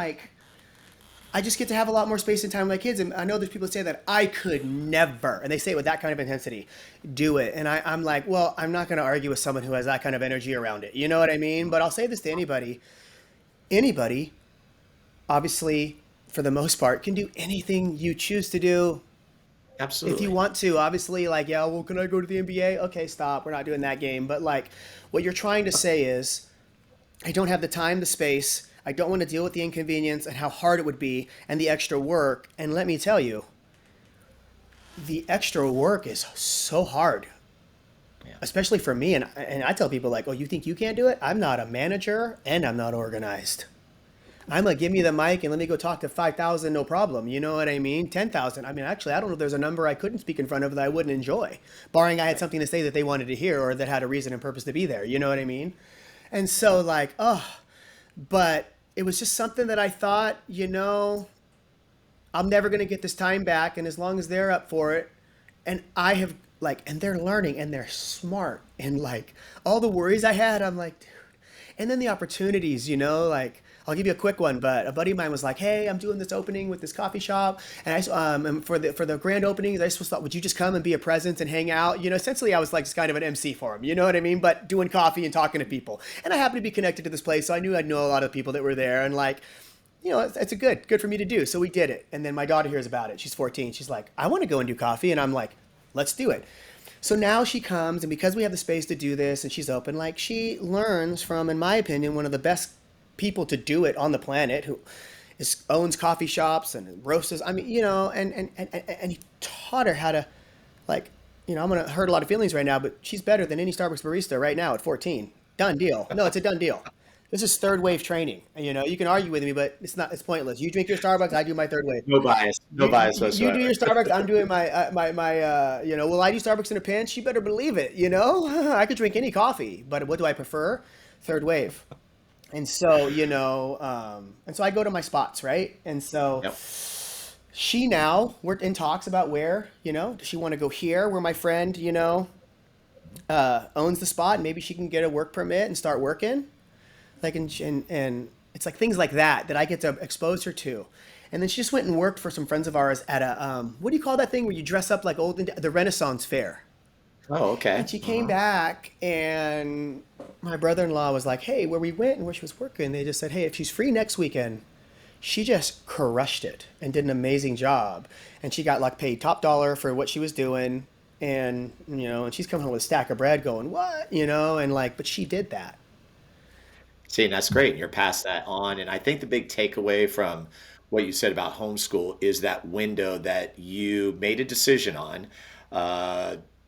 Speaker 3: I just get to have a lot more space and time with my kids. And I know there's people that say that I could never, and they say it with that kind of intensity, do it. And I'm like, well, I'm not going to argue with someone who has that kind of energy around it. You know what I mean? But I'll say this to anybody. Anybody, obviously, for the most part, can do anything you choose to do.
Speaker 2: Absolutely.
Speaker 3: If you want to, obviously, like, yeah, well, can I go to the NBA? Okay, stop. We're not doing that game. But like, what you're trying to say is, I don't have the time, the space. I don't want to deal with the inconvenience and how hard it would be and the extra work. And let me tell you, the extra work is so hard, especially for me. And I tell people like, oh, you think you can't do it? I'm not a manager and I'm not organized. I'm like, give me the mic and let me go talk to 5,000, no problem. You know what I mean? 10,000. I mean, actually, I don't know if there's a number I couldn't speak in front of that I wouldn't enjoy, barring I had something to say that they wanted to hear or that had a reason and purpose to be there. You know what I mean? And so like, but it was just something that I thought, I'm never going to get this time back. And as long as they're up for it, and I have like, and they're learning and they're smart and like all the worries I had, I'm like, dude. And then the opportunities, like, I'll give you a quick one, but a buddy of mine was like, hey, I'm doing this opening with this coffee shop. And and for the grand openings, I just thought, would you just come and be a presence and hang out? Essentially I was like just kind of an MC for him, you know what I mean? But doing coffee and talking to people. And I happened to be connected to this place, so I knew I'd know a lot of people that were there. And like, it's a good for me to do. So we did it. And then my daughter hears about it. She's 14. She's like, I want to go and do coffee. And I'm like, let's do it. So now she comes, and because we have the space to do this and she's open, like she learns from, in my opinion, one of the best people to do it on the planet, who owns coffee shops and roasters. I mean, and he taught her how to, like, I'm going to hurt a lot of feelings right now, but she's better than any Starbucks barista right now at 14. Done deal. No, it's a done deal. This is third wave training. You can argue with me, but it's pointless. You drink your Starbucks, I do my third wave.
Speaker 2: No bias whatsoever.
Speaker 3: You do your Starbucks, I'm doing my will I do Starbucks in a pinch? You better believe it, I could drink any coffee, but what do I prefer? Third wave. And so, and so I go to my spots, right? And so she now, we're in talks about where, does she want to go here where my friend, owns the spot, and maybe she can get a work permit and start working. Like, and it's like things like that I get to expose her to. And then she just went and worked for some friends of ours at a, what do you call that thing where you dress up like the Renaissance Fair?
Speaker 2: Oh, okay.
Speaker 3: And she came back, and my brother-in-law was like, hey, where we went and where she was working, they just said, hey, if she's free next weekend, she just crushed it and did an amazing job. And she got like paid top dollar for what she was doing. And, and she's coming home with a stack of bread going, what? And like, but she did that.
Speaker 2: See, and that's great. You're past that on. And I think the big takeaway from what you said about homeschool is that window that you made a decision on,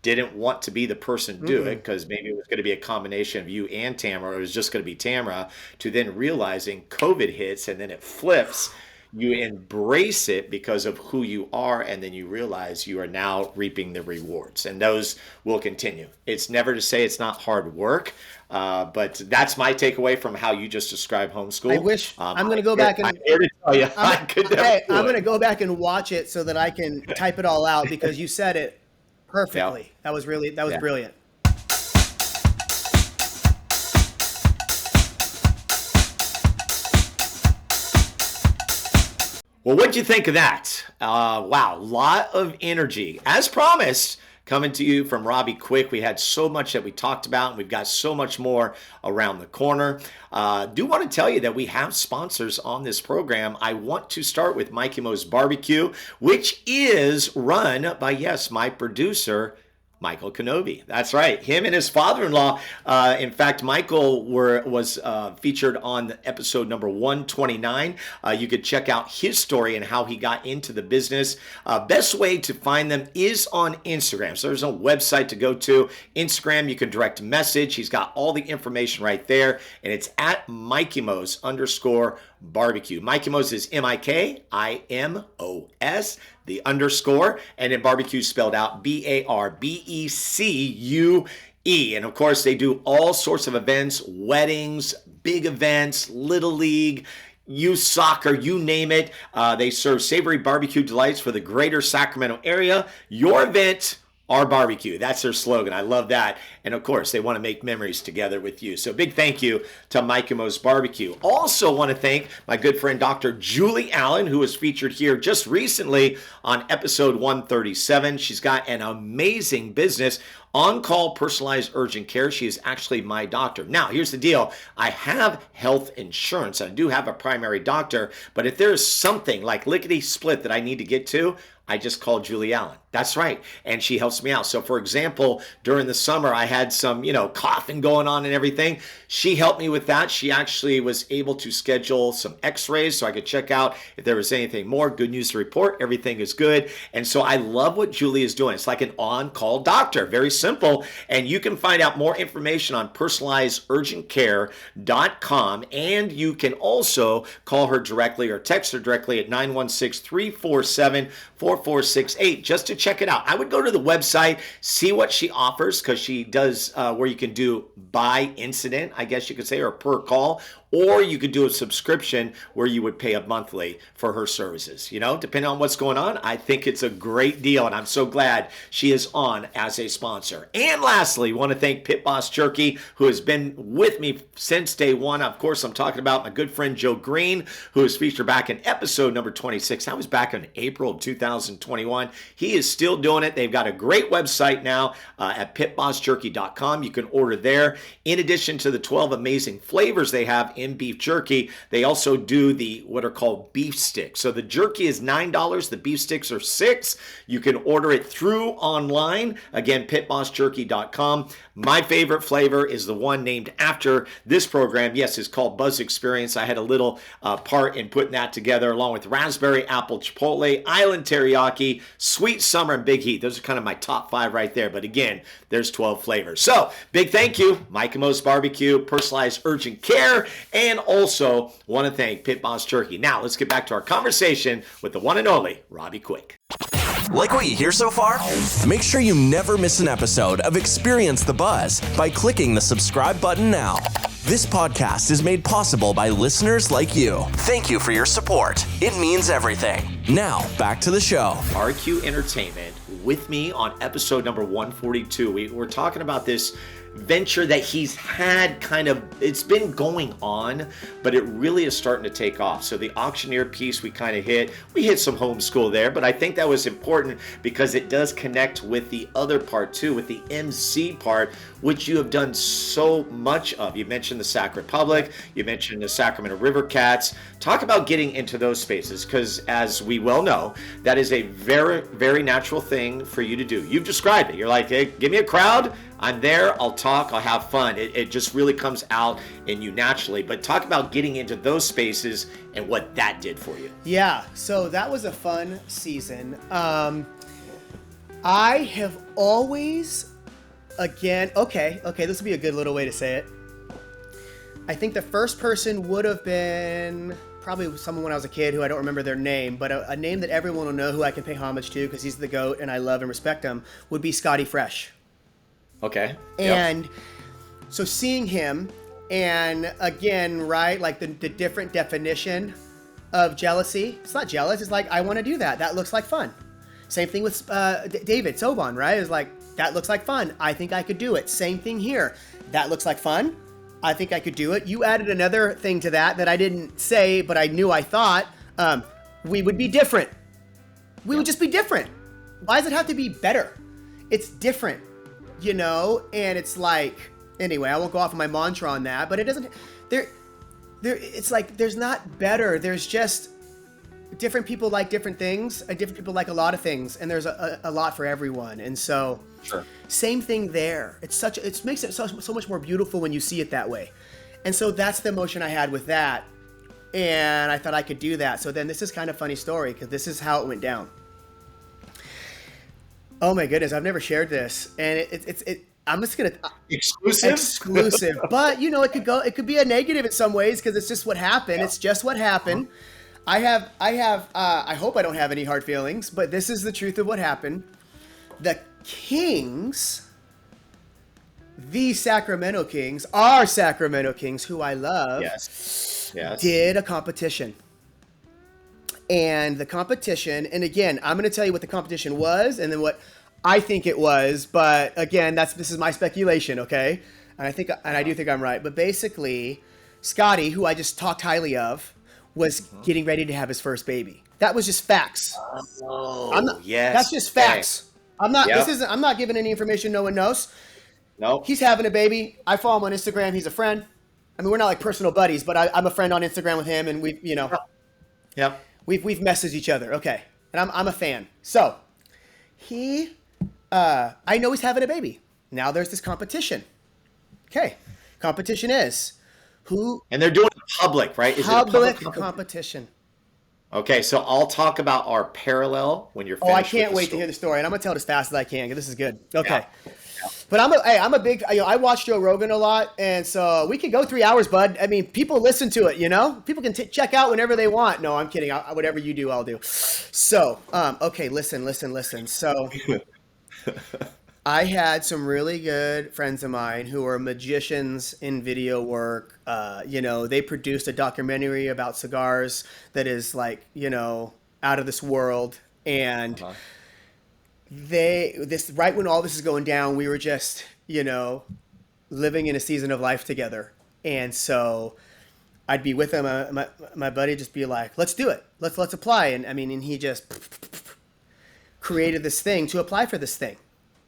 Speaker 2: didn't want to be the person to do it because maybe it was going to be a combination of you and Tamara, or it was just going to be Tamara, to then realizing COVID hits and then it flips. You embrace it because of who you are, and then you realize you are now reaping the rewards, and those will continue. It's never to say it's not hard work, but that's my takeaway from how you just described homeschool.
Speaker 3: I wish I'm going to go back and
Speaker 2: I'm here to tell you,
Speaker 3: I'm going to go back and watch it so that I can type it all out, because you said it perfectly.
Speaker 2: Yep.
Speaker 3: That was brilliant.
Speaker 2: Well, what'd you think of that? Wow, lot of energy. As promised, coming to you from Robbie Quick. We had so much that we talked about, and we've got so much more around the corner. Do want to tell you that we have sponsors on this program. I want to start with MiKimos Barbecue, which is run by, yes, my producer, Michael Kenobi. That's right. Him and his father-in-law. In fact, Michael was featured on episode number 129. You could check out his story and how he got into the business. Best way to find them is on Instagram. So there's no website to go to. Instagram, you can direct message. He's got all the information right there. And it's at MiKimos_barbecue. MiKimos is MiKimos, the underscore, and then barbecue spelled out BARBECUE. And of course, they do all sorts of events, weddings, big events, little league, youth soccer, you name it. They serve savory barbecue delights for the greater Sacramento area. Your event, Our barbecue. That's their slogan. I love that. And of course, they want to make memories together with you. So big thank you to MiKimos Barbecue. Also want to thank my good friend, Dr. Julie Allen, who was featured here just recently on episode 137. She's got an amazing business, on-call personalized urgent care. She is actually my doctor. Now, here's the deal. I have health insurance. I do have a primary doctor, but if there's something like lickety-split that I need to get to, I just call Julie Allen. That's right. And she helps me out. So for example, during the summer, I had some, coughing going on and everything. She helped me with that. She actually was able to schedule some x-rays so I could check out if there was anything more. Good news to report. Everything is good. And so I love what Julie is doing. It's like an on-call doctor. Very simple. And you can find out more information on personalizedurgentcare.com. And you can also call her directly or text her directly at 916-347-4468 just to check it out. I would go to the website, see what she offers, because she does where you can do by incident, I guess you could say, or per call, or you could do a subscription where you would pay a monthly for her services. Depending on what's going on, I think it's a great deal, and I'm so glad she is on as a sponsor. And lastly, want to thank Pit Boss Jerky, who has been with me since day one. Of course, I'm talking about my good friend Joe Green, who was featured back in episode number 26. That was back in April of 2021. He is still doing it. They've got a great website now at pitbossjerky.com. You can order there. In addition to the 12 amazing flavors they have in beef jerky, they also do what are called beef sticks. So the jerky is $9. The beef sticks are $6. You can order it through online. Again, pitbossjerky.com. My favorite flavor is the one named after this program. Yes, it's called Buzz Experience. I had a little part in putting that together, along with raspberry apple chipotle, island teriyaki, sweet summer, and big heat. Those are kind of my top 5 right there. But again, there's 12 flavors. So big thank you, MiKimos Barbecue, Personalized Urgent Care, and also want to thank Pit Boss Jerky. Now let's get back to our conversation with the one and only Robbie Quick.
Speaker 1: Like what you hear so far? Make sure you never miss an episode of Experience the Buzz by clicking the subscribe button now. This podcast is made possible by listeners like you. Thank you for your support. It means everything. Now, back to the show.
Speaker 2: RQ Entertainment with me on episode number 142. We're talking about this venture that he's had it's been going on, but it really is starting to take off. So the auctioneer piece we hit some homeschool there, but I think that was important because it does connect with the other part too, with the MC part, which you have done so much of. You mentioned the Sac Republic, you mentioned the Sacramento River Cats. Talk about getting into those spaces, because as we well know, that is a very, very natural thing for you to do. You've described it. You're like, hey, give me a crowd. I'm there, I'll talk, I'll have fun. It just really comes out in you naturally. But talk about getting into those spaces and what that did for you.
Speaker 3: Yeah, so that was a fun season. I have always, this will be a good little way to say it. I think the first person would have been probably someone when I was a kid who I don't remember their name, but a name that everyone will know who I can pay homage to because he's the GOAT and I love and respect him, would be Scotty Fresh.
Speaker 2: Okay.
Speaker 3: And so seeing him, and again, right, like the different definition of jealousy. It's not jealous. It's like, I want to do that. That looks like fun. Same thing with David Soban, right? It's like, that looks like fun. I think I could do it. Same thing here. That looks like fun. I think I could do it. You added another thing to that I didn't say, but I knew I thought we would be different. We would just be different. Why does it have to be better? It's different. And it's like, anyway, I won't go off on my mantra on that, but it doesn't, it's like, there's not better. There's just different people like different things, and different people like a lot of things, and there's a lot for everyone. And so,
Speaker 2: sure.
Speaker 3: Same thing there. It makes it so much more beautiful when you see it that way. And so that's the emotion I had with that. And I thought I could do that. So then this is kind of a funny story, because this is how it went down. Oh my goodness, I've never shared this, and I'm just gonna exclusive. But it could be a negative in some ways, because it's just what happened. Yeah. It's just what happened. I hope I don't have any hard feelings, but this is the truth of what happened. The Kings, the Sacramento Kings, our Sacramento Kings, who I love,
Speaker 2: yes,
Speaker 3: did a competition. And the competition, and again, I'm going to tell you what the competition was, and then what I think it was, but again, this is my speculation, okay? And I do think I'm right. But basically, Scotty, who I just talked highly of, was getting ready to have his first baby. That was just facts.
Speaker 2: Oh, yes.
Speaker 3: That's just facts. I'm not.
Speaker 2: Yep.
Speaker 3: I'm not giving any information no one knows.
Speaker 2: No.
Speaker 3: He's having a baby. I follow him on Instagram. He's a friend. I mean, we're not like personal buddies, but I'm a friend on Instagram with him, and we've messaged each other. Okay, and I'm a fan. So I know he's having a baby. Now there's this competition. Okay, competition is who?
Speaker 2: And they're doing it public, right? Is
Speaker 3: Public
Speaker 2: it a public
Speaker 3: competition.
Speaker 2: Okay, so I'll talk about our parallel when you're finished.
Speaker 3: Oh, I can't
Speaker 2: with
Speaker 3: wait
Speaker 2: the
Speaker 3: to hear the story, and I'm gonna tell it as fast as I can because this is good. Okay.
Speaker 2: Yeah.
Speaker 3: But I'm a big, I watch Joe Rogan a lot, and so we can go 3 hours, bud. I mean, people listen to it, people can check out whenever they want. No, I'm kidding. Whatever you do, I'll do. So, okay, listen. So I had some really good friends of mine who are magicians in video work. They produced a documentary about cigars that is like, out of this world. And right when all this is going down, we were just, living in a season of life together. And so I'd be with him, my buddy just be like, let's do it. Let's apply. And he just created this thing to apply for this thing.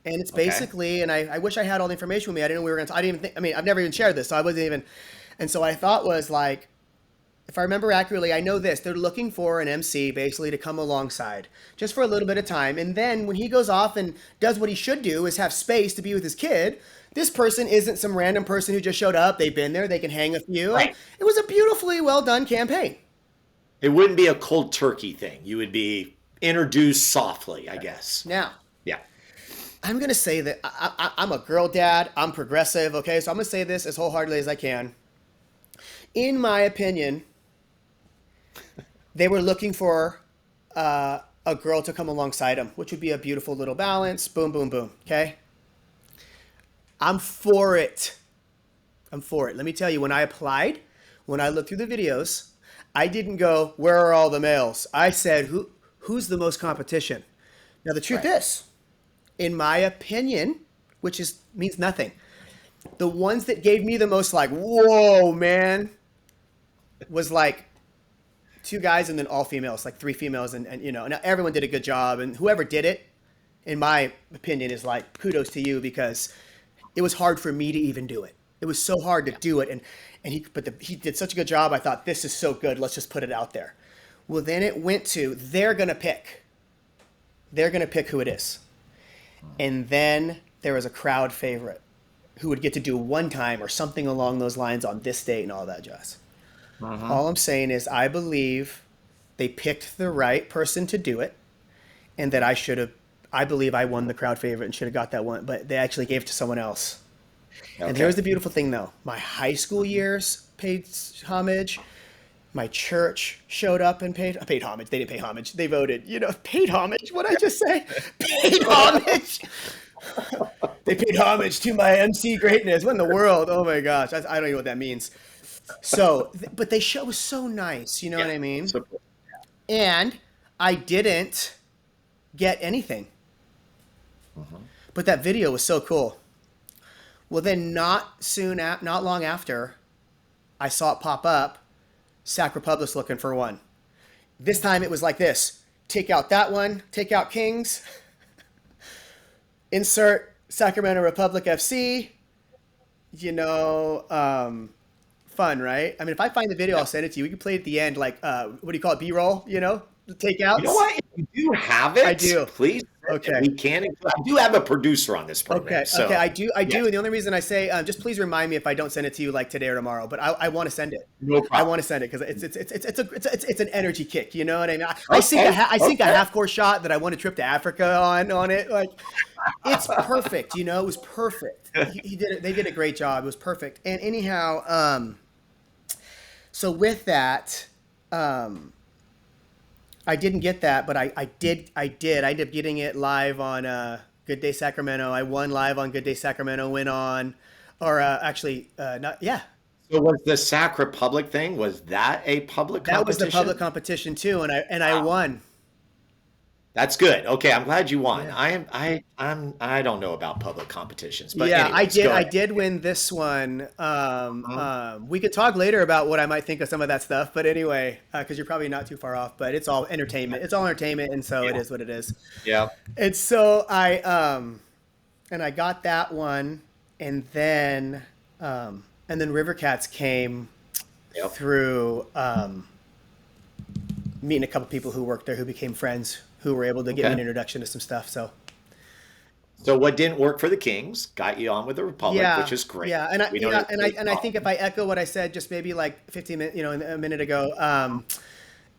Speaker 3: And it's basically, and I wish I had all the information with me. I didn't know we were going to, I didn't even think, I've never even shared this. So I wasn't even, and so I thought was like, if I remember accurately, I know this, they're looking for an MC basically to come alongside just for a little bit of time. And then when he goes off and does what he should do is have space to be with his kid, this person isn't some random person who just showed up. They've been there. They can hang a few. Right. It was a beautifully well done campaign.
Speaker 2: It wouldn't be a cold turkey thing. You would be introduced softly, I guess.
Speaker 3: Now,
Speaker 2: yeah,
Speaker 3: I'm going to say that I'm a girl dad. I'm progressive. Okay. So I'm going to say this as wholeheartedly as I can. In my opinion, they were looking for a girl to come alongside them, which would be a beautiful little balance. Boom, boom, boom. Okay. I'm for it. Let me tell you, when I applied, when I looked through the videos, I didn't go, where are all the males? I said, who's the most competition? Now, the truth is, in my opinion, which means nothing, the ones that gave me the most like, whoa, man, was like 2 guys and then all females, like 3 females. And now everyone did a good job. And whoever did it, in my opinion, is like, kudos to you, because it was hard for me to even do it. It was so hard to do it. And he did such a good job. I thought, this is so good. Let's just put it out there. Well, then it went to, they're going to pick who it is. And then there was a crowd favorite who would get to do one time or something along those lines on this date and all that jazz. All I'm saying is I believe they picked the right person to do it, and that I believe I won the crowd favorite and should have got that one, but they actually gave it to someone else. Okay. And here's the beautiful thing though. My high school years paid homage. My church showed up and paid homage. They didn't pay homage. They voted, paid homage. What'd I just say? Paid homage. They paid homage to my MC greatness. What in the world? Oh my gosh. I don't even know what that means. So, but they show was so nice. You know what I mean? So cool. And I didn't get anything. But that video was so cool. Well, then not long after, I saw it pop up. Sac Republic's looking for one. This time it was like this. Take out that one. Take out Kings. Insert Sacramento Republic FC. Fun, right? I mean, if I find the video, I'll send it to you. We can play it at the end, like, what do you call it? B-roll, the takeouts.
Speaker 2: You know what? If you do have it,
Speaker 3: I do.
Speaker 2: Please. Okay. We can. I do have a producer on this program.
Speaker 3: Okay. I do. And the only reason I say, just please remind me if I don't send it to you like today or tomorrow. But I want to send it.
Speaker 2: No problem.
Speaker 3: I want to send it because it's an energy kick. You know what I mean? I think a half course shot that I won a trip to Africa on it. Like, it's perfect. It was perfect. He did it. They did a great job. It was perfect. And anyhow, so with that, I didn't get that, but I did. I ended up getting it live on Good Day Sacramento. I won live on Good Day Sacramento. Went on, or not. Yeah.
Speaker 2: So was the Sac Republic thing? Was that a public competition?
Speaker 3: That was the public competition too, and I won.
Speaker 2: That's good. Okay, I'm glad you won.
Speaker 3: Yeah.
Speaker 2: I don't know about public competitions, but
Speaker 3: Yeah, I
Speaker 2: anyways,
Speaker 3: did.
Speaker 2: go
Speaker 3: I
Speaker 2: ahead.
Speaker 3: did win this one.
Speaker 2: Mhm.
Speaker 3: We could talk later about what I might think of some of that stuff, but anyway, because you're probably not too far off. But it's all entertainment. It's all entertainment, and so it
Speaker 2: Yeah.
Speaker 3: is what it is.
Speaker 2: Yeah.
Speaker 3: And so I got that one, and then River Cats came
Speaker 2: Yep.
Speaker 3: through meeting a couple people who worked there who became friends who were able to get me an
Speaker 2: Okay.
Speaker 3: introduction to some stuff. So
Speaker 2: So what didn't work for the Kings got you on with the Republic, which
Speaker 3: yeah,
Speaker 2: is great.
Speaker 3: yeah,
Speaker 2: We know that's a big
Speaker 3: and I think
Speaker 2: problem.
Speaker 3: if I echo what I said just maybe like 15 minutes, a minute ago,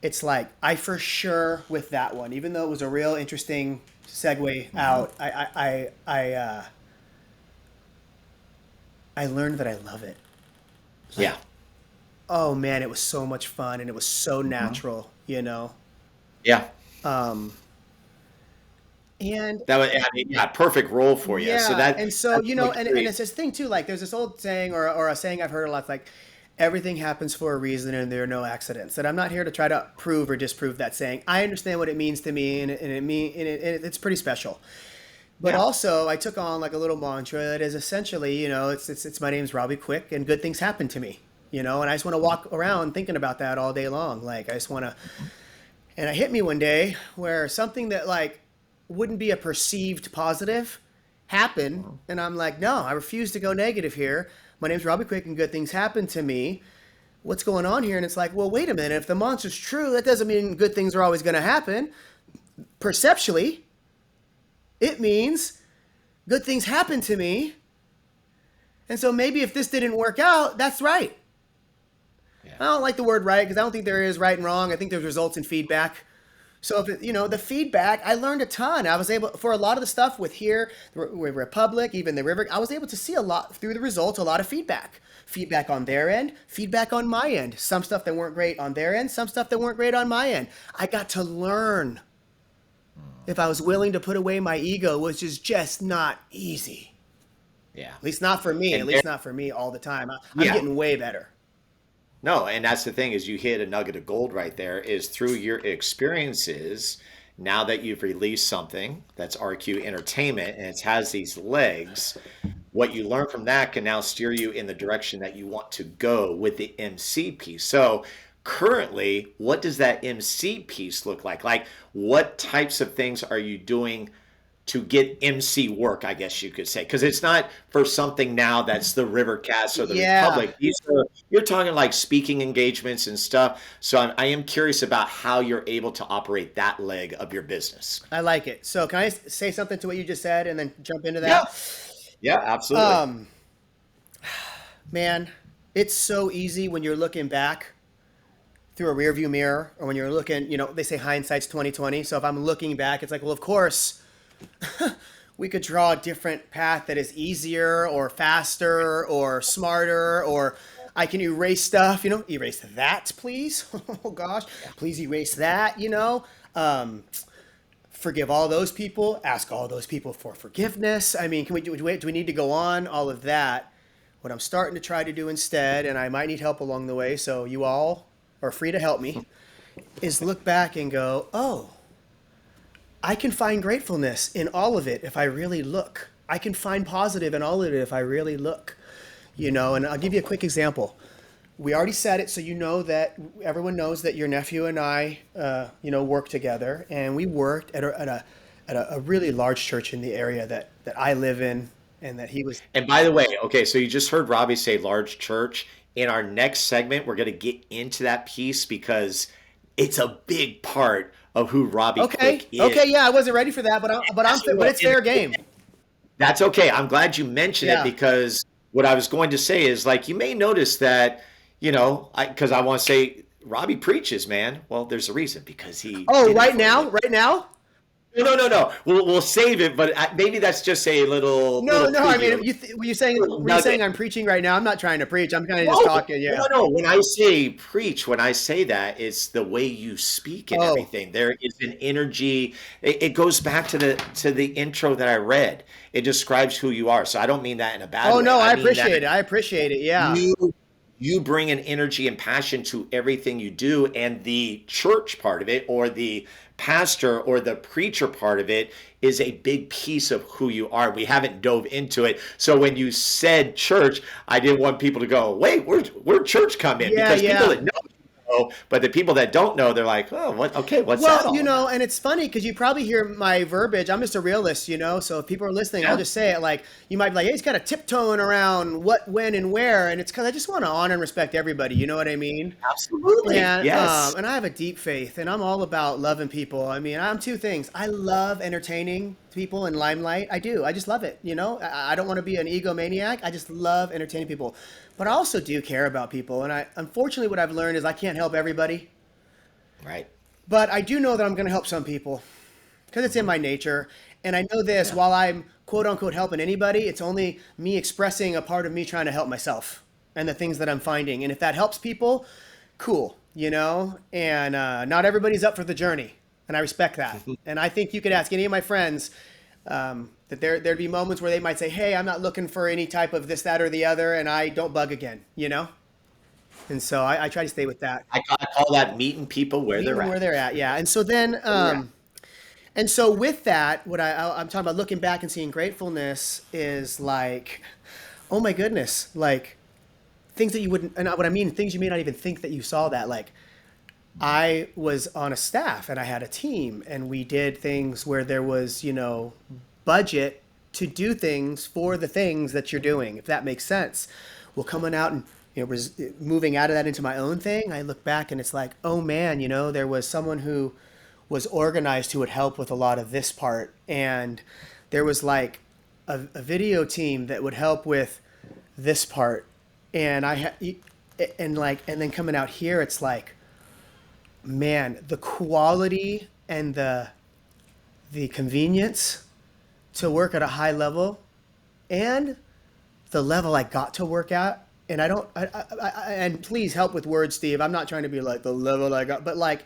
Speaker 3: it's like I for sure with that one, even though it was a real interesting segue out, I learned that I love it. Like,
Speaker 2: Yeah.
Speaker 3: oh man, it was so much fun and it was so
Speaker 2: Mhm.
Speaker 3: natural, you know.
Speaker 2: Yeah.
Speaker 3: Um, and
Speaker 2: That was, I mean, yeah, perfect role for you. So
Speaker 3: Yeah, and so
Speaker 2: that's so
Speaker 3: and
Speaker 2: great.
Speaker 3: it's this thing too. Like, there's this old saying, or a saying I've heard a lot. It's like, everything happens for a reason, and there are no accidents. And I'm not here to try to prove or disprove that saying. I understand what it means to me, it's pretty special. But
Speaker 2: Yeah.
Speaker 3: also, I took on like a little mantra that is essentially, it's my name's Robbie Quick, and good things happen to me. And I just want to walk around thinking about that all day long. Like, I just want to. And it hit me one day where something that like wouldn't be a perceived positive happened, and I'm like, no, I refuse to go negative here. My name's Robbie Quick, and good things happen to me. What's going on here? And it's like, well, wait a minute. If the monster's true, that doesn't mean good things are always going to happen. Perceptually, it means good things happen to me. And so maybe if this didn't work out, that's right.
Speaker 2: Yeah.
Speaker 3: I don't like the word right because I don't think there is right and wrong. I think there's results in feedback. So if the feedback, I learned a ton. I was able, for a lot of the stuff with here, with Republic, even the River, I was able to see a lot through the results, a lot of feedback. Feedback on their end, feedback on my end. Some stuff that weren't great on their end, some stuff that weren't great on my end. I got to learn if I was willing to put away my ego, which is just not easy.
Speaker 2: Yeah.
Speaker 3: At least not for me. At
Speaker 2: And
Speaker 3: least not for me all the time. I'm
Speaker 2: yeah.
Speaker 3: getting way better.
Speaker 2: No, and that's the thing is you hit a nugget of gold right there is through your experiences, now that you've released something that's RQ entertainment and it has these legs, what you learn from that can now steer you in the direction that you want to go with the MC piece. So currently, what does that MC piece look like? Like what types of things are you doing to get MC work, I guess you could say, because it's not for something now that's the River Cats or the
Speaker 3: Yeah,
Speaker 2: Republic. You're talking like speaking engagements and stuff. So I am curious about how you're able to operate that leg of your business.
Speaker 3: I like it. So can I say something to what you just said and then jump into
Speaker 2: Yeah,
Speaker 3: that?
Speaker 2: yeah, absolutely.
Speaker 3: Um, Man, it's so easy when you're looking back through a rearview mirror, or when you're looking, they say hindsight's 2020. So if I'm looking back, it's like, well, of course, we could draw a different path that is easier or faster or smarter, or I can erase stuff, erase that, please. Oh gosh, please erase that, forgive all those people, ask all those people for forgiveness. I mean, do we need to go on all of that? What I'm starting to try to do instead, and I might need help along the way, so you all are free to help me, is look back and go, oh, I can find gratefulness in all of it if I really look. I can find positive in all of it if I really look. And I'll give you a quick example. We already said it, so that everyone knows that your nephew and I, work together, and we worked at a really large church in the area that I live in, and that he was.
Speaker 2: And by the way, okay, so you just heard Robbie say large church. In our next segment, we're going to get into that piece because it's a big part of who Robbie
Speaker 3: Okay,
Speaker 2: Quick is.
Speaker 3: okay, yeah, I wasn't ready for that, but it's fair game.
Speaker 2: That's okay. I'm glad you mentioned it
Speaker 3: Yeah.
Speaker 2: because what I was going to say is like you may notice that, because I want to say Robbie preaches, man. Well, there's a reason because he
Speaker 3: Oh,
Speaker 2: did it
Speaker 3: right
Speaker 2: for a
Speaker 3: now,
Speaker 2: living.
Speaker 3: right now.
Speaker 2: No. We'll save it, but maybe that's just a
Speaker 3: No,
Speaker 2: little
Speaker 3: no. I
Speaker 2: preview.
Speaker 3: mean, were you saying
Speaker 2: Little nugget.
Speaker 3: I'm preaching right now? I'm not trying to preach. I'm kind of just
Speaker 2: No,
Speaker 3: talking. Yeah.
Speaker 2: no. When I say preach, when I say that, it's the way you speak and
Speaker 3: Oh,
Speaker 2: everything. There is an energy. It goes back to the intro that I read. It describes who you are. So I don't mean that in a bad
Speaker 3: oh
Speaker 2: way.
Speaker 3: no.
Speaker 2: I
Speaker 3: I
Speaker 2: mean
Speaker 3: appreciate
Speaker 2: that
Speaker 3: it. I appreciate it. Yeah.
Speaker 2: you you bring an energy and passion to everything you do, and the church part of it, or the pastor or the preacher part of it, is a big piece of who you are. We haven't dove into it. So when you said church, I didn't want people to go, wait, where church come in?
Speaker 3: Yeah,
Speaker 2: Because
Speaker 3: yeah.
Speaker 2: people that know, but the people that don't know, they're like, oh, what? Okay, what's that all about?
Speaker 3: And it's funny because you probably hear my verbiage. I'm just a realist, so if people are listening, I'll
Speaker 2: Yeah.
Speaker 3: just say it. Like, you might be like, hey, he's kind of tiptoeing around what, when, and where, and it's because I just want to honor and respect everybody. You know what I mean?
Speaker 2: Absolutely. Yes.
Speaker 3: And I have a deep faith, and I'm all about loving people. I mean, I'm two things. I love entertaining people in limelight. I do. I just love it. I don't want to be an egomaniac. I just love entertaining people. But I also do care about people. And unfortunately, what I've learned is I can't help everybody.
Speaker 2: Right.
Speaker 3: But I do know that I'm going to help some people because it's in my nature. And I know this, while I'm quote unquote helping anybody, it's only me expressing a part of me trying to help myself and the things that I'm finding. And if that helps people, cool, and not everybody's up for the journey. And I respect that. And I think you could ask any of my friends that there'd be moments where they might say, hey, I'm not looking for any type of this, that, or the other, and I don't bug again, And so I try to stay with that.
Speaker 2: I call that meeting people where they're at.
Speaker 3: Where they're at, yeah. And so then, and so with that, what I'm talking about looking back and seeing gratefulness is like, oh my goodness, like things that you wouldn't, and what I mean, things you may not even think that you saw that. Like, I was on a staff and I had a team, and we did things where there was, budget to do things for the things that you're doing, if that makes sense. Well, coming out and moving out of that into my own thing, I look back and it's like, oh man, there was someone who was organized who would help with a lot of this part, and there was like a video team that would help with this part, and and then coming out here, it's like, man, the quality and the convenience to work at a high level, and the level I got to work at. And and please help with words, Steve. I'm not trying to be like the level I got, but like,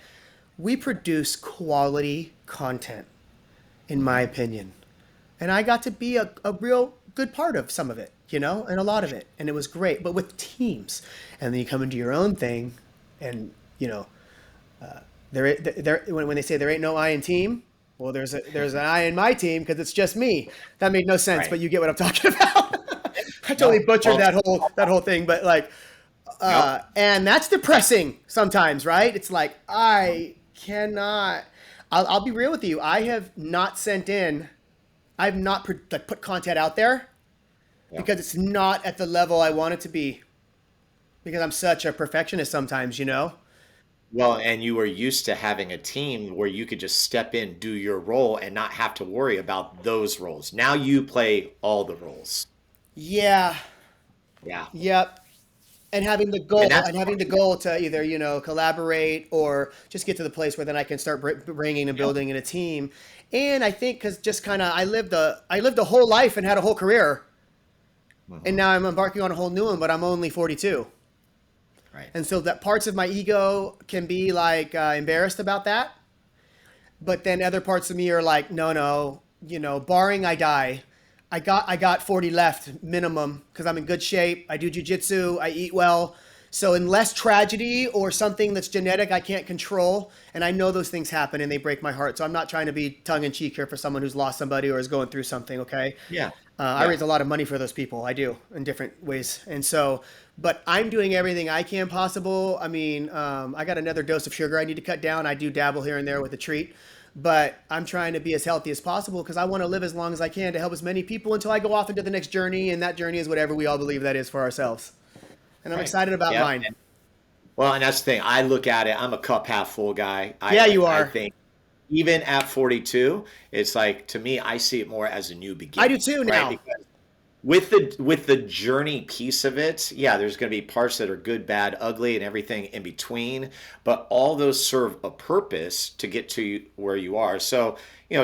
Speaker 3: we produce quality content, in my opinion. And I got to be a real good part of some of it, and a lot of it. And it was great, but with teams. And then you come into your own thing, and, when they say there ain't no I in team, well, there's an I in my team because it's just me. That made no sense,
Speaker 2: Right.
Speaker 3: but you get what I'm talking about. I totally butchered that whole thing, but like, and that's depressing sometimes, right? It's like, I cannot. I'll be real with you. I have not I've not put content out there because it's not at the level I want it to be. Because I'm such a perfectionist sometimes,
Speaker 2: Well, and you were used to having a team where you could just step in, do your role, and not have to worry about those roles. Now you play all the roles.
Speaker 3: Yeah.
Speaker 2: Yeah.
Speaker 3: Yep. And having the goal to either, collaborate or just get to the place where then I can start bringing and building in a team. And I think because just kind of I lived a whole life and had a whole career, and now I'm embarking on a whole new one, but I'm only 42.
Speaker 2: Right.
Speaker 3: And so that parts of my ego can be like embarrassed about that. But then other parts of me are like, no, barring I die, I got 40 left minimum because I'm in good shape. I do jujitsu. I eat well. So unless tragedy or something that's genetic I can't control, and I know those things happen and they break my heart. So I'm not trying to be tongue in cheek here for someone who's lost somebody or is going through something. Okay.
Speaker 2: Yeah.
Speaker 3: I raise a lot of money for those people. I do, in different ways. And so, but I'm doing everything I can possible. I mean, I got another dose of sugar I need to cut down. I do dabble here and there with a treat, but I'm trying to be as healthy as possible because I want to live as long as I can to help as many people until I go off into the next journey. And that journey is whatever we all believe that is for ourselves. And I'm excited about mine.
Speaker 2: Well, and that's the thing. I look at it. I'm a cup half full guy.
Speaker 3: You are.
Speaker 2: I think even at 42, it's like, to me, I see it more as a new beginning.
Speaker 3: I do too now.
Speaker 2: Right? Because with the journey piece of it, yeah, there's going to be parts that are good, bad, ugly, and everything in between. But all those serve a purpose to get to where you are. So,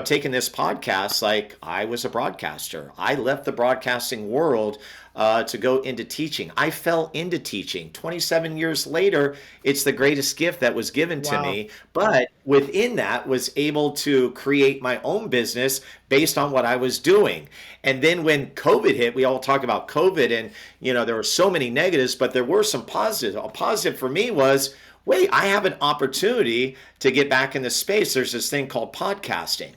Speaker 2: taking this podcast, like, I was a broadcaster. I left the broadcasting world to go into teaching. I fell into teaching. 27 years later, it's the greatest gift that was given to me. But within that, was able to create my own business based on what I was doing. And then when COVID hit, we all talk about COVID, and there were so many negatives, but there were some positives. A positive for me was, wait, I have an opportunity to get back in the space. There's this thing called podcasting.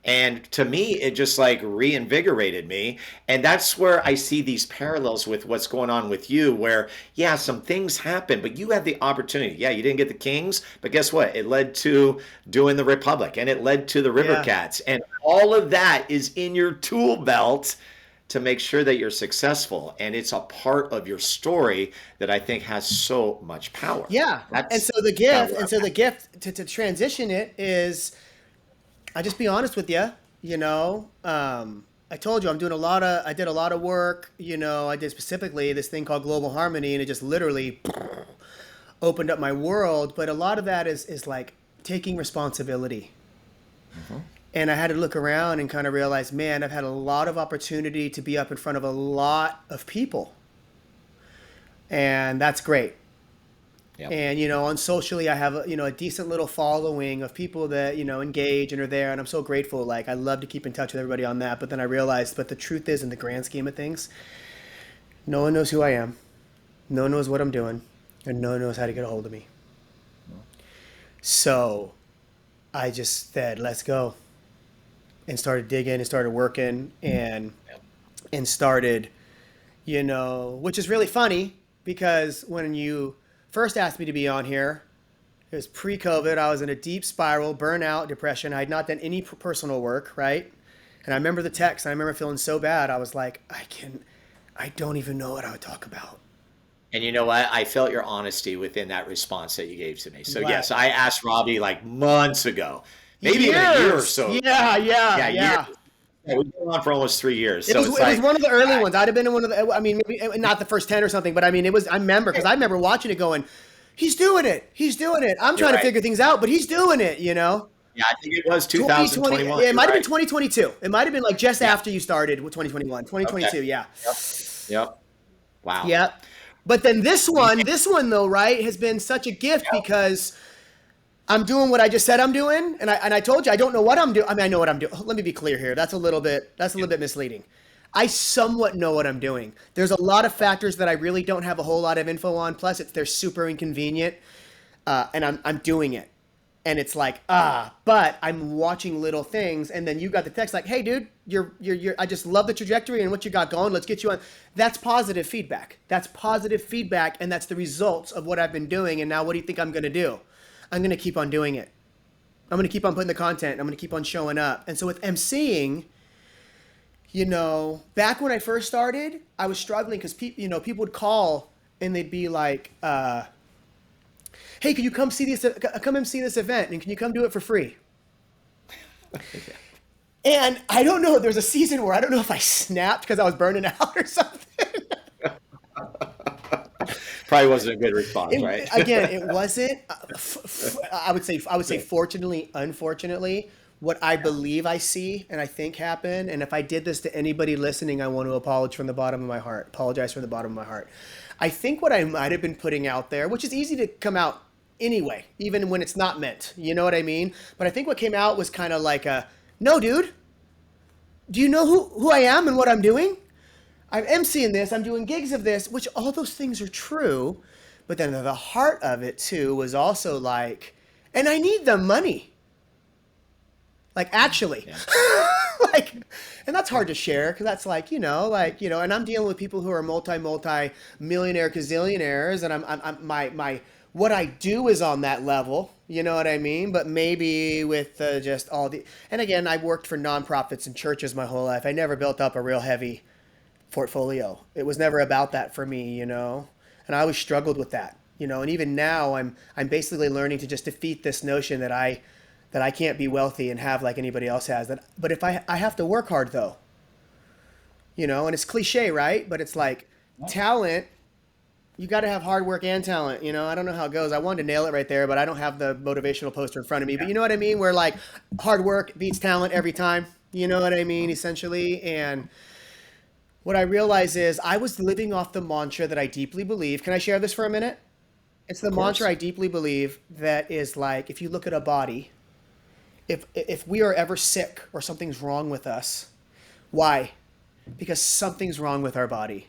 Speaker 2: And to me, it just like reinvigorated me. And that's where I see these parallels with what's going on with you, where, yeah, some things happen, but you had the opportunity. Yeah, you didn't get the Kings, but guess what? It led to doing the Republic, and it led to the River Cats. And all of that is in your tool belt to make sure that you're successful. And it's a part of your story that I think has so much power.
Speaker 3: Yeah. And so the gift to transition it is, I just be honest with you, I told you I did a lot of work, I did specifically this thing called Global Harmony, and it just literally opened up my world. But a lot of that is like taking responsibility. Mm-hmm. And I had to look around and kind of realize, man, I've had a lot of opportunity to be up in front of a lot of people. And that's great. Yep. And, on socially, I have, a decent little following of people that, engage and are there. And I'm so grateful. Like, I love to keep in touch with everybody on that. But then I realized, but the truth is, in the grand scheme of things, no one knows who I am. No one knows what I'm doing. And no one knows how to get a hold of me. So I just said, let's go. And started digging and started working and started, which is really funny, because when you first asked me to be on here, it was pre-COVID. I was in a deep spiral, burnout, depression. I had not done any personal work, right? And I remember the text, and I remember feeling so bad. I was like, I don't even know what I would talk about.
Speaker 2: And you know what? I felt your honesty within that response that you gave to me. So yes, I asked Robbie like months ago, maybe even a year or so.
Speaker 3: Yeah.
Speaker 2: Yeah, we've been on for almost 3 years.
Speaker 3: It was one of the early ones. I'd have been in one of the, maybe not the first 10 or something, but I remember, because I remember watching it going, he's doing it. I'm trying to figure things out, but he's doing it,
Speaker 2: Yeah, I think it was 2021.
Speaker 3: Yeah, it might have been 2022. It might have been like just after you started with 2022, okay. Yeah.
Speaker 2: Yep. Wow.
Speaker 3: Yep. But then this one though, right, has been such a gift because I'm doing what I just said I'm doing, and I told you I don't know what I'm doing. I know what I'm doing. Let me be clear here. That's a little bit misleading. I somewhat know what I'm doing. There's a lot of factors that I really don't have a whole lot of info on. Plus, they're super inconvenient, and I'm doing it, and it's like but I'm watching little things, and then you got the text like, "Hey, dude, you're I just love the trajectory and what you got going. Let's get you on." That's positive feedback. And that's the results of what I've been doing. And now, what do you think I'm going to do? I'm going to keep on doing it. I'm going to keep on putting the content. I'm going to keep on showing up. And so with emceeing, back when I first started, I was struggling because people would call and they'd be like, "Hey, can you come MC this event? And can you come do it for free?" And I don't know, there's a season where I don't know if I snapped because I was burning out or something.
Speaker 2: Probably wasn't a good response, right?
Speaker 3: Again, it wasn't. I would say fortunately, unfortunately, what I believe I see and I think happened. And if I did this to anybody listening, I want to apologize from the bottom of my heart. I think what I might have been putting out there, which is easy to come out anyway, even when it's not meant, you know what I mean? But I think what came out was kind of like no, dude, do you know who I am and what I'm doing? I'm emceeing this, I'm doing gigs of this, which all those things are true. But then the heart of it too was also like, and I need the money. Like actually, and that's hard to share because that's like, and I'm dealing with people who are multi-millionaire gazillionaires, and I'm my what I do is on that level, you know what I mean? But maybe with just all and again, I worked for nonprofits and churches my whole life. I never built up a real heavy portfolio. It was never about that for me, and I always struggled with that, and even now I'm basically learning to just defeat this notion that I can't be wealthy and have like anybody else has. But if I have to work hard though, and it's cliche, right? But it's like talent, you got to have hard work and talent, I don't know how it goes. I wanted to nail it right there, but I don't have the motivational poster in front of me, but you know what I mean? Where like hard work beats talent every time, you know what I mean? Essentially. And What I realize is I was living off the mantra that I deeply believe. Can I share this for a minute? It's the mantra I deeply believe that is like, if you look at a body, if we are ever sick or something's wrong with us, why? Because something's wrong with our body.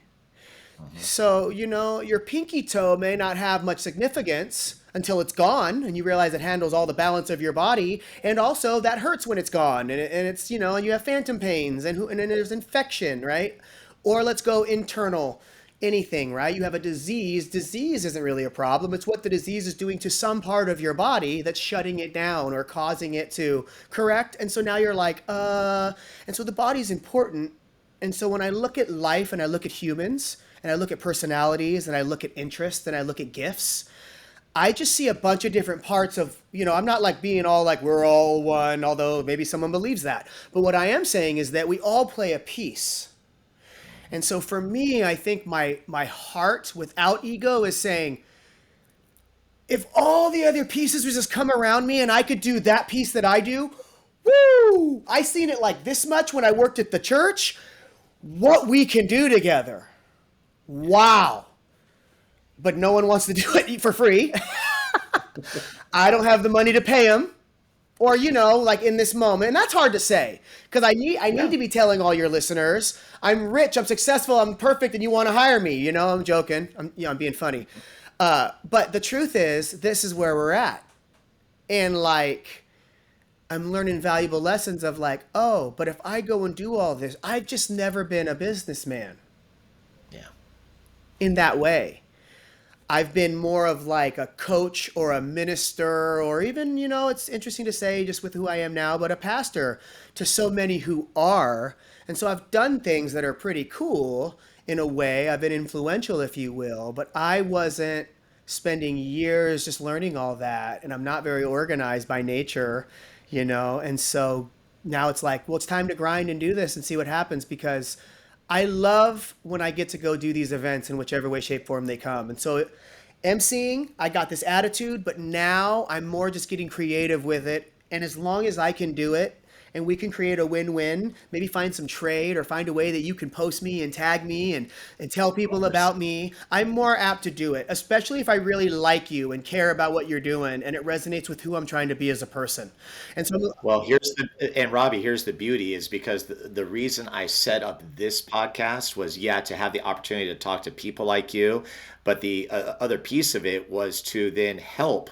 Speaker 3: So, your pinky toe may not have much significance until it's gone and you realize it handles all the balance of your body. And also that hurts when it's gone and it's, and you have phantom pains and then there's infection, right? Or let's go internal, anything, right? You have a disease. Disease isn't really a problem. It's what the disease is doing to some part of your body that's shutting it down or causing it to correct. And so now you're like, and so the body's important. And so when I look at life and I look at humans and I look at personalities and I look at interests and I look at gifts, I just see a bunch of different parts of, I'm not like being all like we're all one, although maybe someone believes that. But what I am saying is that we all play a piece. And so for me, I think my heart without ego is saying, if all the other pieces would just come around me and I could do that piece that I do, woo! I seen it like this much when I worked at the church. What we can do together. Wow. But no one wants to do it for free. I don't have the money to pay them. Or, like in this moment. And that's hard to say. Because I need to be telling all your listeners, I'm rich, I'm successful, I'm perfect, and you want to hire me. I'm joking. I'm being funny. But the truth is, this is where we're at. And like, I'm learning valuable lessons of like, oh, but if I go and do all this, I've just never been a businessman.
Speaker 2: Yeah.
Speaker 3: In that way. I've been more of like a coach or a minister or even, it's interesting to say just with who I am now, but a pastor to so many who are. And so I've done things that are pretty cool in a way. I've been influential, if you will, but I wasn't spending years just learning all that. And I'm not very organized by nature, and so now it's like, well, it's time to grind and do this and see what happens, because I love when I get to go do these events in whichever way, shape, form they come. And so emceeing, I got this attitude, but now I'm more just getting creative with it. And as long as I can do it and we can create a win-win, maybe find some trade or find a way that you can post me and tag me and tell people about me, I'm more apt to do it, especially if I really like you and care about what you're doing and it resonates with who I'm trying to be as a person. And so,
Speaker 2: well, Robbie, here's the beauty is because the reason I set up this podcast was, to have the opportunity to talk to people like you. But the other piece of it was to then help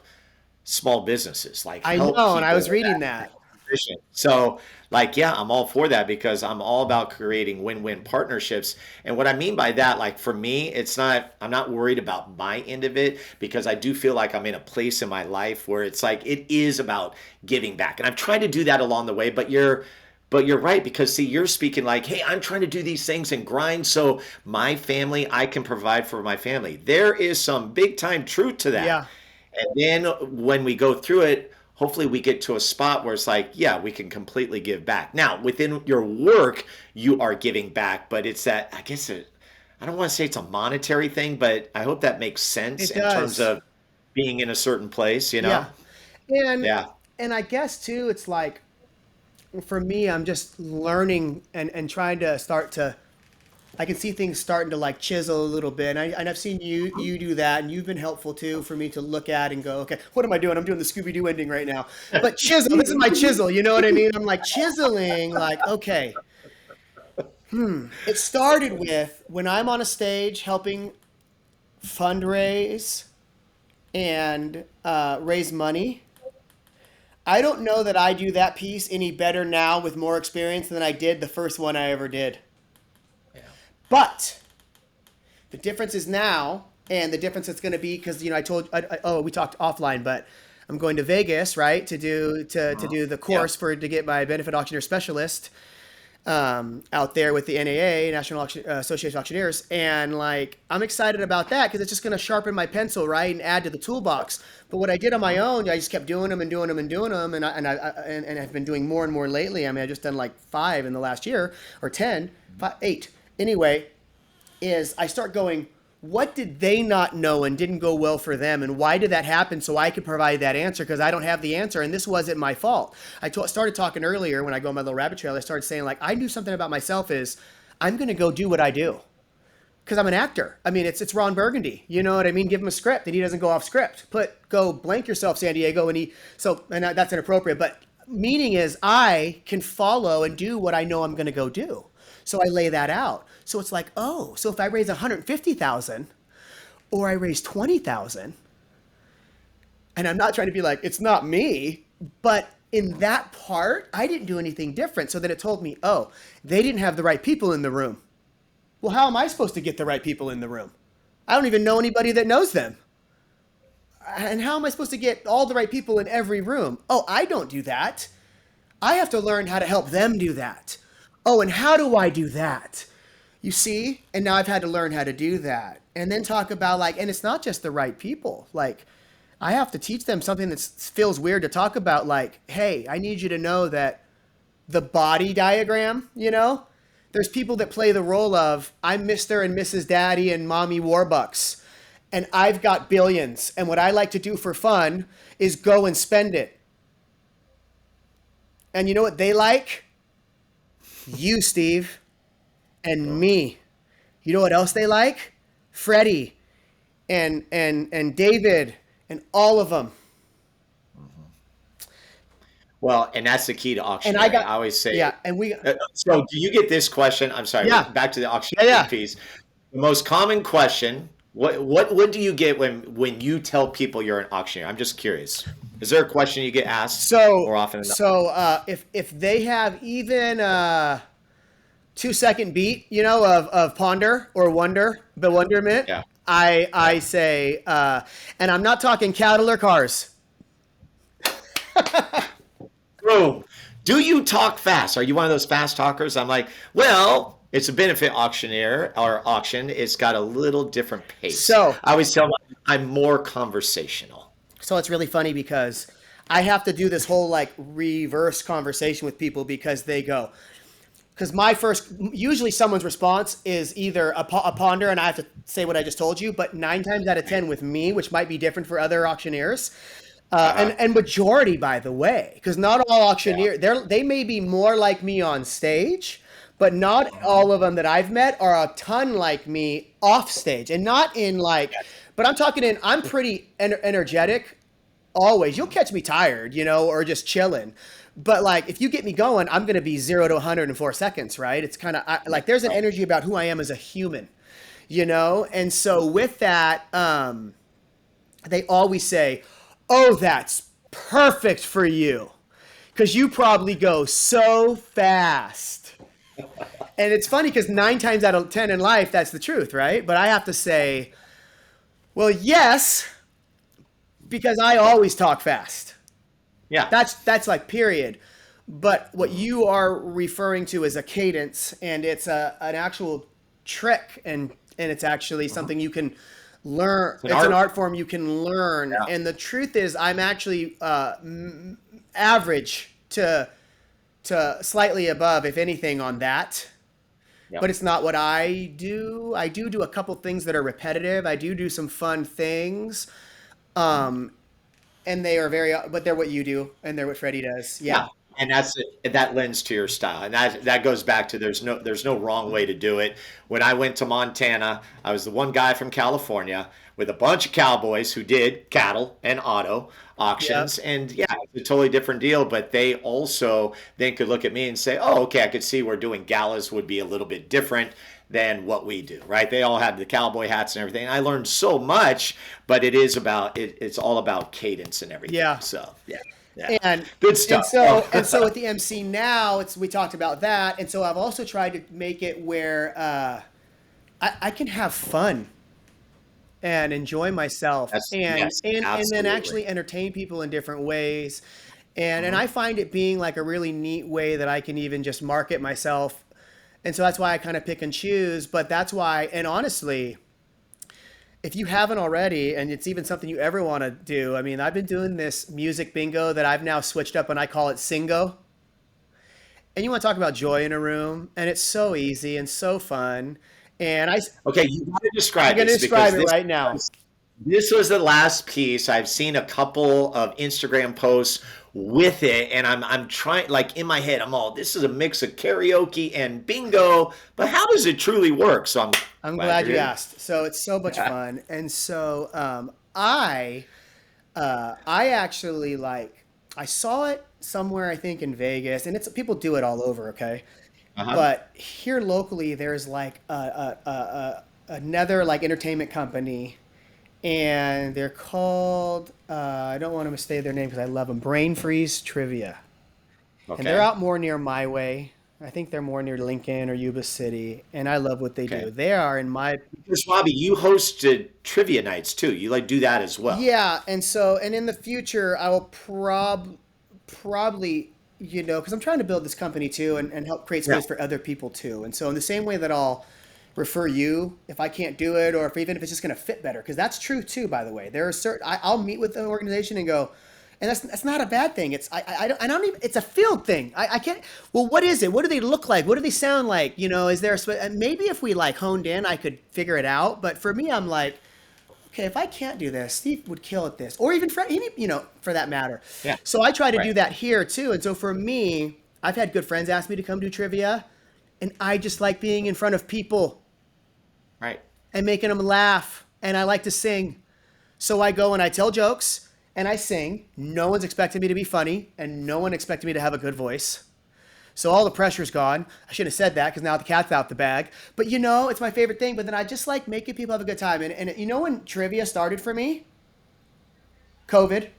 Speaker 2: small businesses.
Speaker 3: I know, and I was reading that.
Speaker 2: So I'm all for that because I'm all about creating win-win partnerships. And what I mean by that, like for me, I'm not worried about my end of it because I do feel like I'm in a place in my life where it's like, it is about giving back. And I've tried to do that along the way, but you're right, because see, you're speaking like, hey, I'm trying to do these things and grind so my family, I can provide for my family. There is some big time truth to that.
Speaker 3: Yeah.
Speaker 2: And then when we go through it, hopefully we get to a spot where it's like, we can completely give back. Now, within your work, you are giving back, but it's that, I guess, I don't want to say it's a monetary thing, but I hope that makes sense in terms of being in a certain place,
Speaker 3: Yeah. And I guess too, it's like, for me, I'm just learning and trying to I can see things starting to like chisel a little bit. And I've seen you do that, and you've been helpful too for me to look at and go, okay, what am I doing? I'm doing the Scooby-Doo ending right now. But chisel, this is my chisel, you know what I mean? I'm like chiseling, like, okay. It started with when I'm on a stage helping fundraise and raise money. I don't know that I do that piece any better now with more experience than I did the first one I ever did. But the difference is now, and the difference it's going to be, because we talked offline, but I'm going to Vegas, right, to do the course to get my benefit auctioneer specialist out there with the NAA, National Association of Auctioneers, and like I'm excited about that because it's just going to sharpen my pencil, right, and add to the toolbox. But what I did on my own, I just kept doing them and doing them and doing them, and I've been doing more and more lately. I mean, I just done like 5 in the last year, or 8. Anyway, is I start going, what did they not know and didn't go well for them? And why did that happen? So I could provide that answer because I don't have the answer. And this wasn't my fault. I started talking earlier when I go on my little rabbit trail. I started saying like, I knew something about myself is I'm going to go do what I do because I'm an actor. I mean, it's Ron Burgundy. You know what I mean? Give him a script and he doesn't go off script. Go blank yourself, San Diego. That's inappropriate. But meaning is I can follow and do what I know I'm going to go do. So I lay that out. So it's like, oh, so if I raise 150,000 or I raise 20,000, and I'm not trying to be like, it's not me, but in that part, I didn't do anything different. So then it told me, oh, they didn't have the right people in the room. Well, how am I supposed to get the right people in the room? I don't even know anybody that knows them. And how am I supposed to get all the right people in every room? Oh, I don't do that. I have to learn how to help them do that. Oh, and how do I do that? You see? And now I've had to learn how to do that. And then talk about like, and it's not just the right people. Like, I have to teach them something that feels weird to talk about, like, hey, I need you to know that the body diagram, you know, there's people that play the role of I'm Mr. and Mrs. Daddy and Mommy Warbucks, and I've got billions. And what I like to do for fun is go and spend it. And you know what they like? You, Steve, and me. You know what else they like? Freddie and David. And all of them.
Speaker 2: Well, and that's the key to auctioneering.
Speaker 3: And I
Speaker 2: always say,
Speaker 3: yeah. And
Speaker 2: so do you get this question? I'm sorry.
Speaker 3: Yeah.
Speaker 2: Back to the auctioneering piece. The most common question: what do you get when you tell people you're an auctioneer? I'm just curious. Is there a question you get asked more often than not?
Speaker 3: So if they have even 2-second beat, you know, of ponder or bewilderment.
Speaker 2: Yeah.
Speaker 3: I say, and I'm not talking cattle or cars.
Speaker 2: Bro, do you talk fast? Are you one of those fast talkers? I'm like, well, it's a benefit auctioneer or auction. It's got a little different pace.
Speaker 3: So
Speaker 2: I always tell them I'm more conversational.
Speaker 3: So it's really funny because I have to do this whole like reverse conversation with people because they go, because usually someone's response is either a ponder and I have to say what I just told you, but 9 times out of 10 with me, which might be different for other auctioneers, and majority, by the way, because not all auctioneers, they may be more like me on stage, but not all of them that I've met are a ton like me off stage, and not in like, but I'm pretty energetic always. You'll catch me tired, you know, or just chilling. But like, if you get me going, I'm going to be 0 to 100 in 4 seconds, right? It's kind of like, there's an energy about who I am as a human, you know? And so with that, they always say, oh, that's perfect for you. Cause you probably go so fast. And it's funny because 9 times out of 10 in life, that's the truth, right? But I have to say, well, yes, because I always talk fast.
Speaker 2: Yeah.
Speaker 3: That's like period. But what you are referring to is a cadence, and it's an actual trick, and it's actually something you can learn. It's an art form you can learn. Yeah. And the truth is I'm actually average to slightly above, if anything, on that. Yep. But it's not what I do. I do a couple things that are repetitive. I do some fun things. And they are but they're what you do, and they're what Freddie does. Yeah.
Speaker 2: And that lends to your style, and that goes back to there's no wrong way to do it. When I went to Montana, I was the one guy from California with a bunch of cowboys who did cattle and auto auctions, and it's a totally different deal. But they also then could look at me and say, "Oh, okay, I could see where doing galas would be a little bit different than what we do," right? They all had the cowboy hats and everything. I learned so much, but it's all about cadence and everything.
Speaker 3: Yeah.
Speaker 2: So yeah.
Speaker 3: And
Speaker 2: good stuff.
Speaker 3: And so with the MC now, we talked about that, and so I've also tried to make it where I can have fun and enjoy myself, and then actually entertain people in different ways, and I find it being like a really neat way that I can even just market myself. And so that's why I kind of pick and choose, but that's why, and honestly, if you haven't already, and it's even something you ever want to do, I mean, I've been doing this music bingo that I've now switched up and I call it Singo. And you want to talk about joy in a room, and it's so easy and so fun. And
Speaker 2: okay, you got to describe
Speaker 3: I'm going to describe it right now.
Speaker 2: This was the last piece. I've seen a couple of Instagram posts with it, and I'm trying, like, in my head, I'm all, this is a mix of karaoke and bingo, but how does it truly work? So I'm
Speaker 3: I'm
Speaker 2: glad
Speaker 3: glad
Speaker 2: you're
Speaker 3: you
Speaker 2: here.
Speaker 3: asked. So it's so much fun. And so I actually like I saw it somewhere I think in Vegas, and it's people do it all over, okay?
Speaker 2: Uh-huh.
Speaker 3: But here locally, there's like another like entertainment company, and they're called I don't want to mistake their name because I love them. Brain Freeze Trivia, and they're
Speaker 2: Okay.
Speaker 3: out more near my way. I think they're more near Lincoln or Yuba City, and I love what they
Speaker 2: Okay.
Speaker 3: do. They are in my
Speaker 2: Because Robbie, you hosted trivia nights too. You like do that as well.
Speaker 3: yeah, and so and in the future, I will probably because I'm trying to build this company too and help create
Speaker 2: Yeah.
Speaker 3: space for other people too. And so in the same way that I'll refer you if I can't do it or if even if it's just going to fit better, because that's true too. By the way, there are certain I'll meet with an organization and go, and that's not a bad thing. It's I don't even it's a field thing. I can't. Well, what is it? What do they look like? What do they sound like? Is there and maybe if we like honed in, I could figure it out. But for me, I'm like, okay, if I can't do this, Steve would kill at this, or even Fred, for that matter.
Speaker 2: Yeah.
Speaker 3: So I try to
Speaker 2: Right.
Speaker 3: do that here too. And so for me, I've had good friends ask me to come do trivia, and I just like being in front of people
Speaker 2: Right.
Speaker 3: and making them laugh, and I like to sing. So I go and I tell jokes and I sing. No one's expecting me to be funny, and no one expected me to have a good voice. So all the pressure's gone. I shouldn't have said that because now the cat's out the bag. But it's my favorite thing. But then I just like making people have a good time. And when trivia started for me? COVID.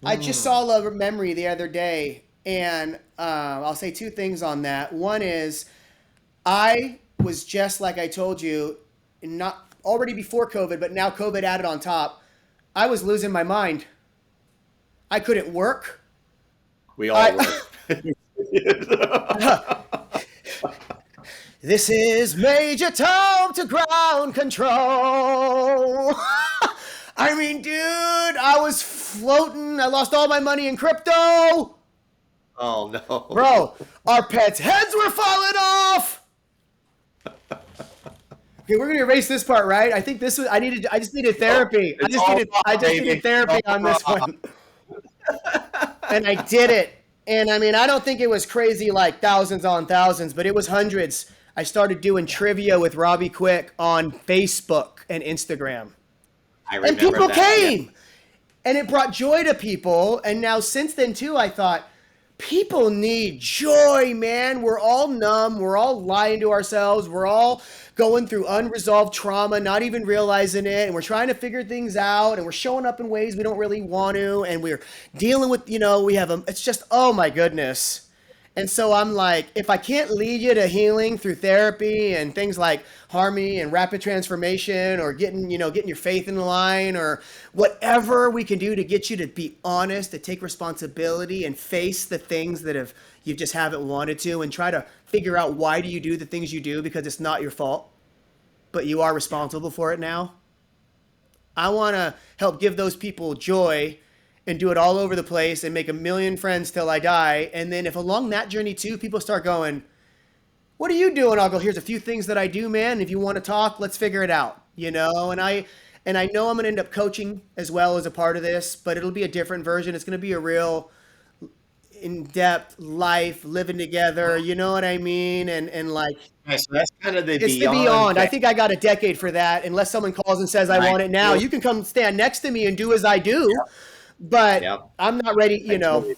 Speaker 3: I just saw a memory the other day. And I'll say two things on that. One is I was just like I told you, not already before COVID, but now COVID added on top. I was losing my mind. I couldn't work.
Speaker 2: We all
Speaker 3: I,
Speaker 2: were.
Speaker 3: This is Major Tom to ground control. I mean, dude, I was floating. I lost all my money in crypto.
Speaker 2: Oh no.
Speaker 3: Bro, our pets' heads were falling off. Okay, we're gonna erase this part, right? I think this was. I just needed therapy.
Speaker 2: It's all raw,
Speaker 3: I just
Speaker 2: baby.
Speaker 3: needed therapy
Speaker 2: All
Speaker 3: on this
Speaker 2: raw.
Speaker 3: one, and I did it. And I mean, I don't think it was crazy like thousands on thousands, but it was hundreds. I started doing trivia with Robbie Quick on Facebook and Instagram,
Speaker 2: I
Speaker 3: and
Speaker 2: remember
Speaker 3: people
Speaker 2: that. Yeah.
Speaker 3: came, and it brought joy to people. And now since then too, I thought people need joy, man. We're all numb. We're all lying to ourselves. We're all going through unresolved trauma, not even realizing it. And we're trying to figure things out. And we're showing up in ways we don't really want to. And we're dealing with, we have it's just, oh my goodness. And so I'm like, if I can't lead you to healing through therapy and things like harmony and rapid transformation, or getting your faith in line, or whatever we can do to get you to be honest, to take responsibility and face the things that you just haven't wanted to, and try to figure out why do you do the things you do, because it's not your fault, but you are responsible for it now. I want to help give those people joy and do it all over the place and make a million friends till I die. And then if along that journey too, people start going, what are you doing? I'll go, here's a few things that I do, man. If you want to talk, let's figure it out, And I know I'm going to end up coaching as well as a part of this, but it'll be a different version. It's going to be a real in-depth life, living together. You know what I mean? And like,
Speaker 2: Yeah, so that's kind of the
Speaker 3: it's the
Speaker 2: beyond
Speaker 3: beyond. I
Speaker 2: thing,
Speaker 3: think I got a decade for that. Unless someone calls and says, I
Speaker 2: right?
Speaker 3: want it now.
Speaker 2: Well,
Speaker 3: You can come stand next to me and do as I do, but
Speaker 2: yeah.
Speaker 3: I'm not ready,
Speaker 2: I totally.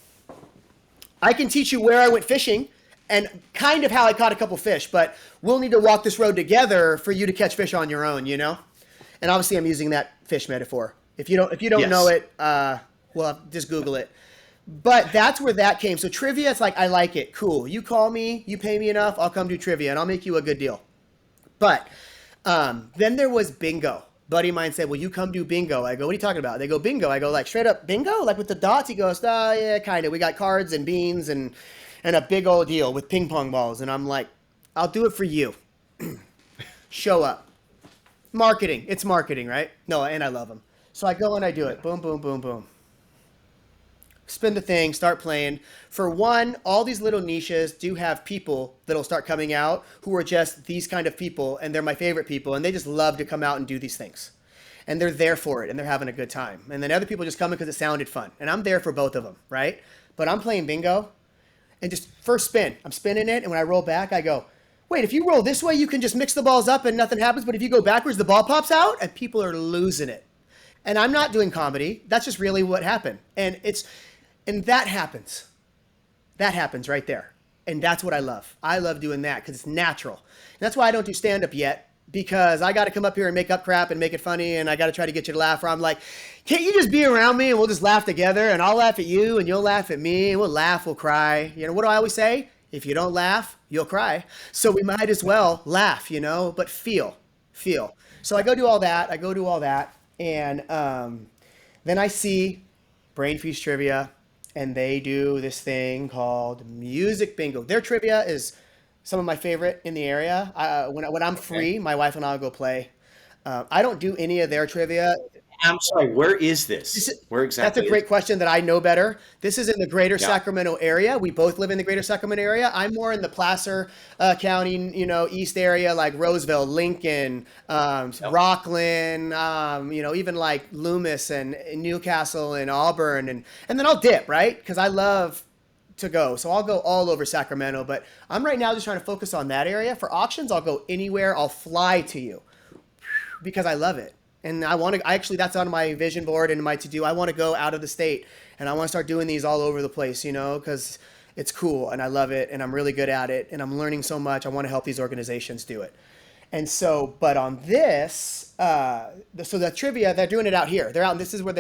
Speaker 3: I can teach you where I went fishing and kind of how I caught a couple fish, but we'll need to walk this road together for you to catch fish on your own. And obviously I'm using that fish metaphor. If you don't know
Speaker 2: Yes.
Speaker 3: it, well, just Google it. But that's where that came. So trivia, it's like, I like it. Cool. You call me, you pay me enough, I'll come do trivia and I'll make you a good deal. But then there was bingo. Buddy of mine said, will you come do bingo? I go, what are you talking about? They go, bingo. I go, like, straight up bingo? Like with the dots? He goes, yeah, kind of. We got cards and beans and a big old deal with ping pong balls. And I'm like, I'll do it for you. Show up. Marketing. It's marketing, right? No, and I love them. So I go and I do it. Boom, boom, boom, boom. Spin the thing, start playing. For one, all these little niches do have people that'll start coming out who are just these kind of people, and they're my favorite people, and they just love to come out and do these things. and they're there for it and they're having a good time. And then other people just come in because it sounded fun. And I'm there for both of them, right? But I'm playing bingo and just first spin, I'm spinning it. And when I roll back, I go, wait, if you roll this way, you can just mix the balls up and nothing happens. But if you go backwards, the ball pops out and people are losing it. And I'm not doing comedy. That's just really what happened. And that happens. That happens right there. And that's what I love. I love doing that because it's natural. And that's why I don't do stand-up yet, because I got to come up here and make up crap and make it funny, and I got to try to get you to laugh. Or I'm like, can't you just be around me and we'll just laugh together, and I'll laugh at you and you'll laugh at me, and we'll laugh, we'll cry. You know, what do I always say? If you don't laugh, you'll cry. So we might as well laugh, you know, but feel. So I go do all that. And then I see Brain Feast Trivia, and they do this thing called Music Bingo. Their trivia is some of my favorite in the area. When I'm free, my wife and I will go play. I don't do any of their trivia.
Speaker 2: I'm sorry, where is this? Where exactly?
Speaker 3: That's a great question that I know better. This is in the greater Sacramento area. We both live in the greater Sacramento area. I'm more in the Placer County, you know, east area, like Roseville, Lincoln, Rockland, you know, even like Loomis and Newcastle and Auburn. And then I'll dip, right? Because I love to go. So I'll go all over Sacramento. But I'm right now just trying to focus on that area. For auctions, I'll go anywhere. I'll fly to you because I love it. And actually, that's on my vision board and my to-do. I want to go out of the state, and I want to start doing these all over the place, you know, because it's cool, and I love it, and I'm really good at it, and I'm learning so much. I want to help these organizations do it. And so, but on this, so the trivia, they're doing it out here. They're out, and this is where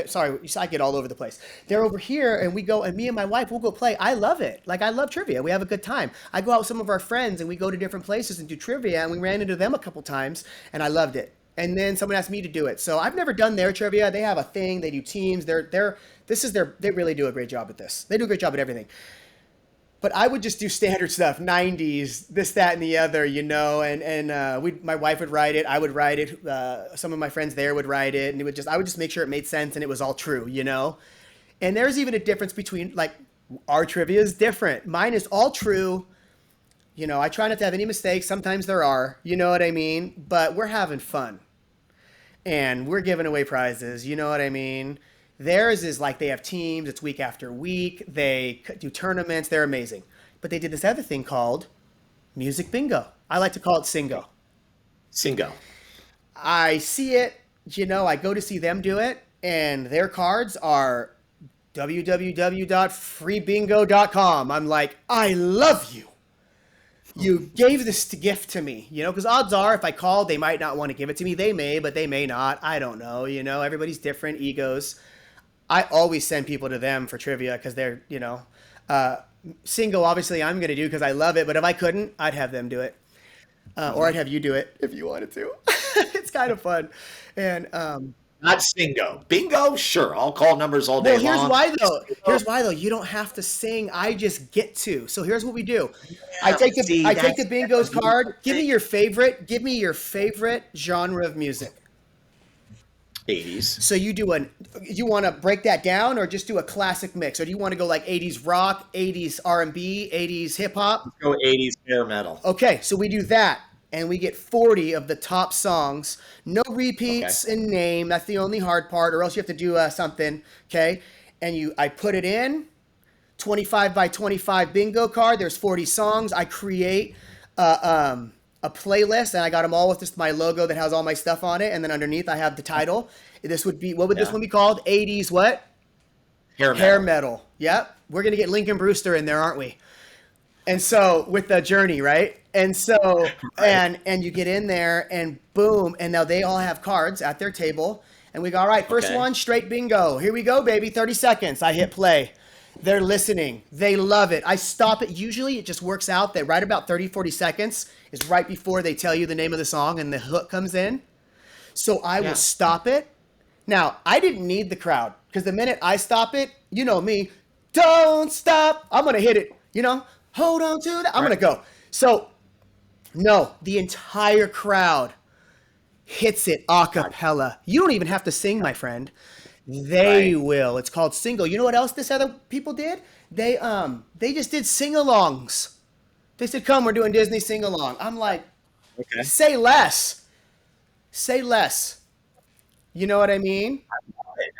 Speaker 3: I get all over the place. They're over here, and we go, and me and my wife, we'll go play. I love it. Like, I love trivia. We have a good time. I go out with some of our friends, and we go to different places and do trivia, and we ran into them a couple times, and I loved it. And then someone asked me to do it. So I've never done their trivia. They have a thing. They do teams. They really do a great job at this. They do a great job at everything. But I would just do standard stuff, 90s, this, that, and the other, you know. And my wife would write it. I would write it. Some of my friends there would write it. And I would just make sure it made sense and it was all true, you know. And there's even a difference between, like, our trivia is different. Mine is all true. You know, I try not to have any mistakes. Sometimes there are, you know what I mean? But we're having fun. And we're giving away prizes, you know what I mean? Theirs is like they have teams. It's week after week. They do tournaments. They're amazing. But they did this other thing called Music Bingo. I like to call it Singo.
Speaker 2: Singo.
Speaker 3: I see it, you know, I go to see them do it. And their cards are www.freebingo.com. I'm like, I love you. You gave this gift to me, you know, because odds are if I called, they might not want to give it to me. They may, but they may not. I don't know. You know, everybody's different, egos. I always send people to them for trivia because they're, you know, Single, obviously I'm going to do because I love it. But if I couldn't, I'd have them do it. Or I'd have you do it if you wanted to. It's kind of fun. And,
Speaker 2: not Singo. Bingo? Sure. I'll call numbers all day long.
Speaker 3: Here's why, though. You don't have to sing. I just get to. So here's what we do. I take the bingo's card. Give me your favorite genre of music.
Speaker 2: 80s.
Speaker 3: So you want to break that down or just do a classic mix? Or do you want to go like 80s rock, 80s R&B, 80s hip hop?
Speaker 2: Let's go 80s hair metal.
Speaker 3: Okay. So we do that. And we get 40 of the top songs. No repeats in name. That's the only hard part. Or else you have to do something. Okay. And I put it in. 25 by 25 bingo card. There's 40 songs. I create a playlist. And I got them all with just my logo that has all my stuff on it. And then underneath I have the title. This would be, what would this one be called? 80s what? Hair metal. Yep. We're going to get Lincoln Brewster in there, aren't we? And so with the Journey, right? And so, and you get in there and boom. And now they all have cards at their table. And we go, all right, first one, straight bingo. Here we go, baby. 30 seconds. I hit play. They're listening. They love it. I stop it. Usually it just works out that right about 30, 40 seconds is right before they tell you the name of the song and the hook comes in. So I will stop it. Now, I didn't need the crowd because the minute I stop it, you know me, don't stop. I'm going to hit it, you know. Hold on to that. I'm going to go. So, no, the entire crowd hits it a cappella. You don't even have to sing, my friend. They will. It's called Single. You know what else this other people did? They just did sing-alongs. They said, come, we're doing Disney sing-along. I'm like, say less. Say less. You know what I mean?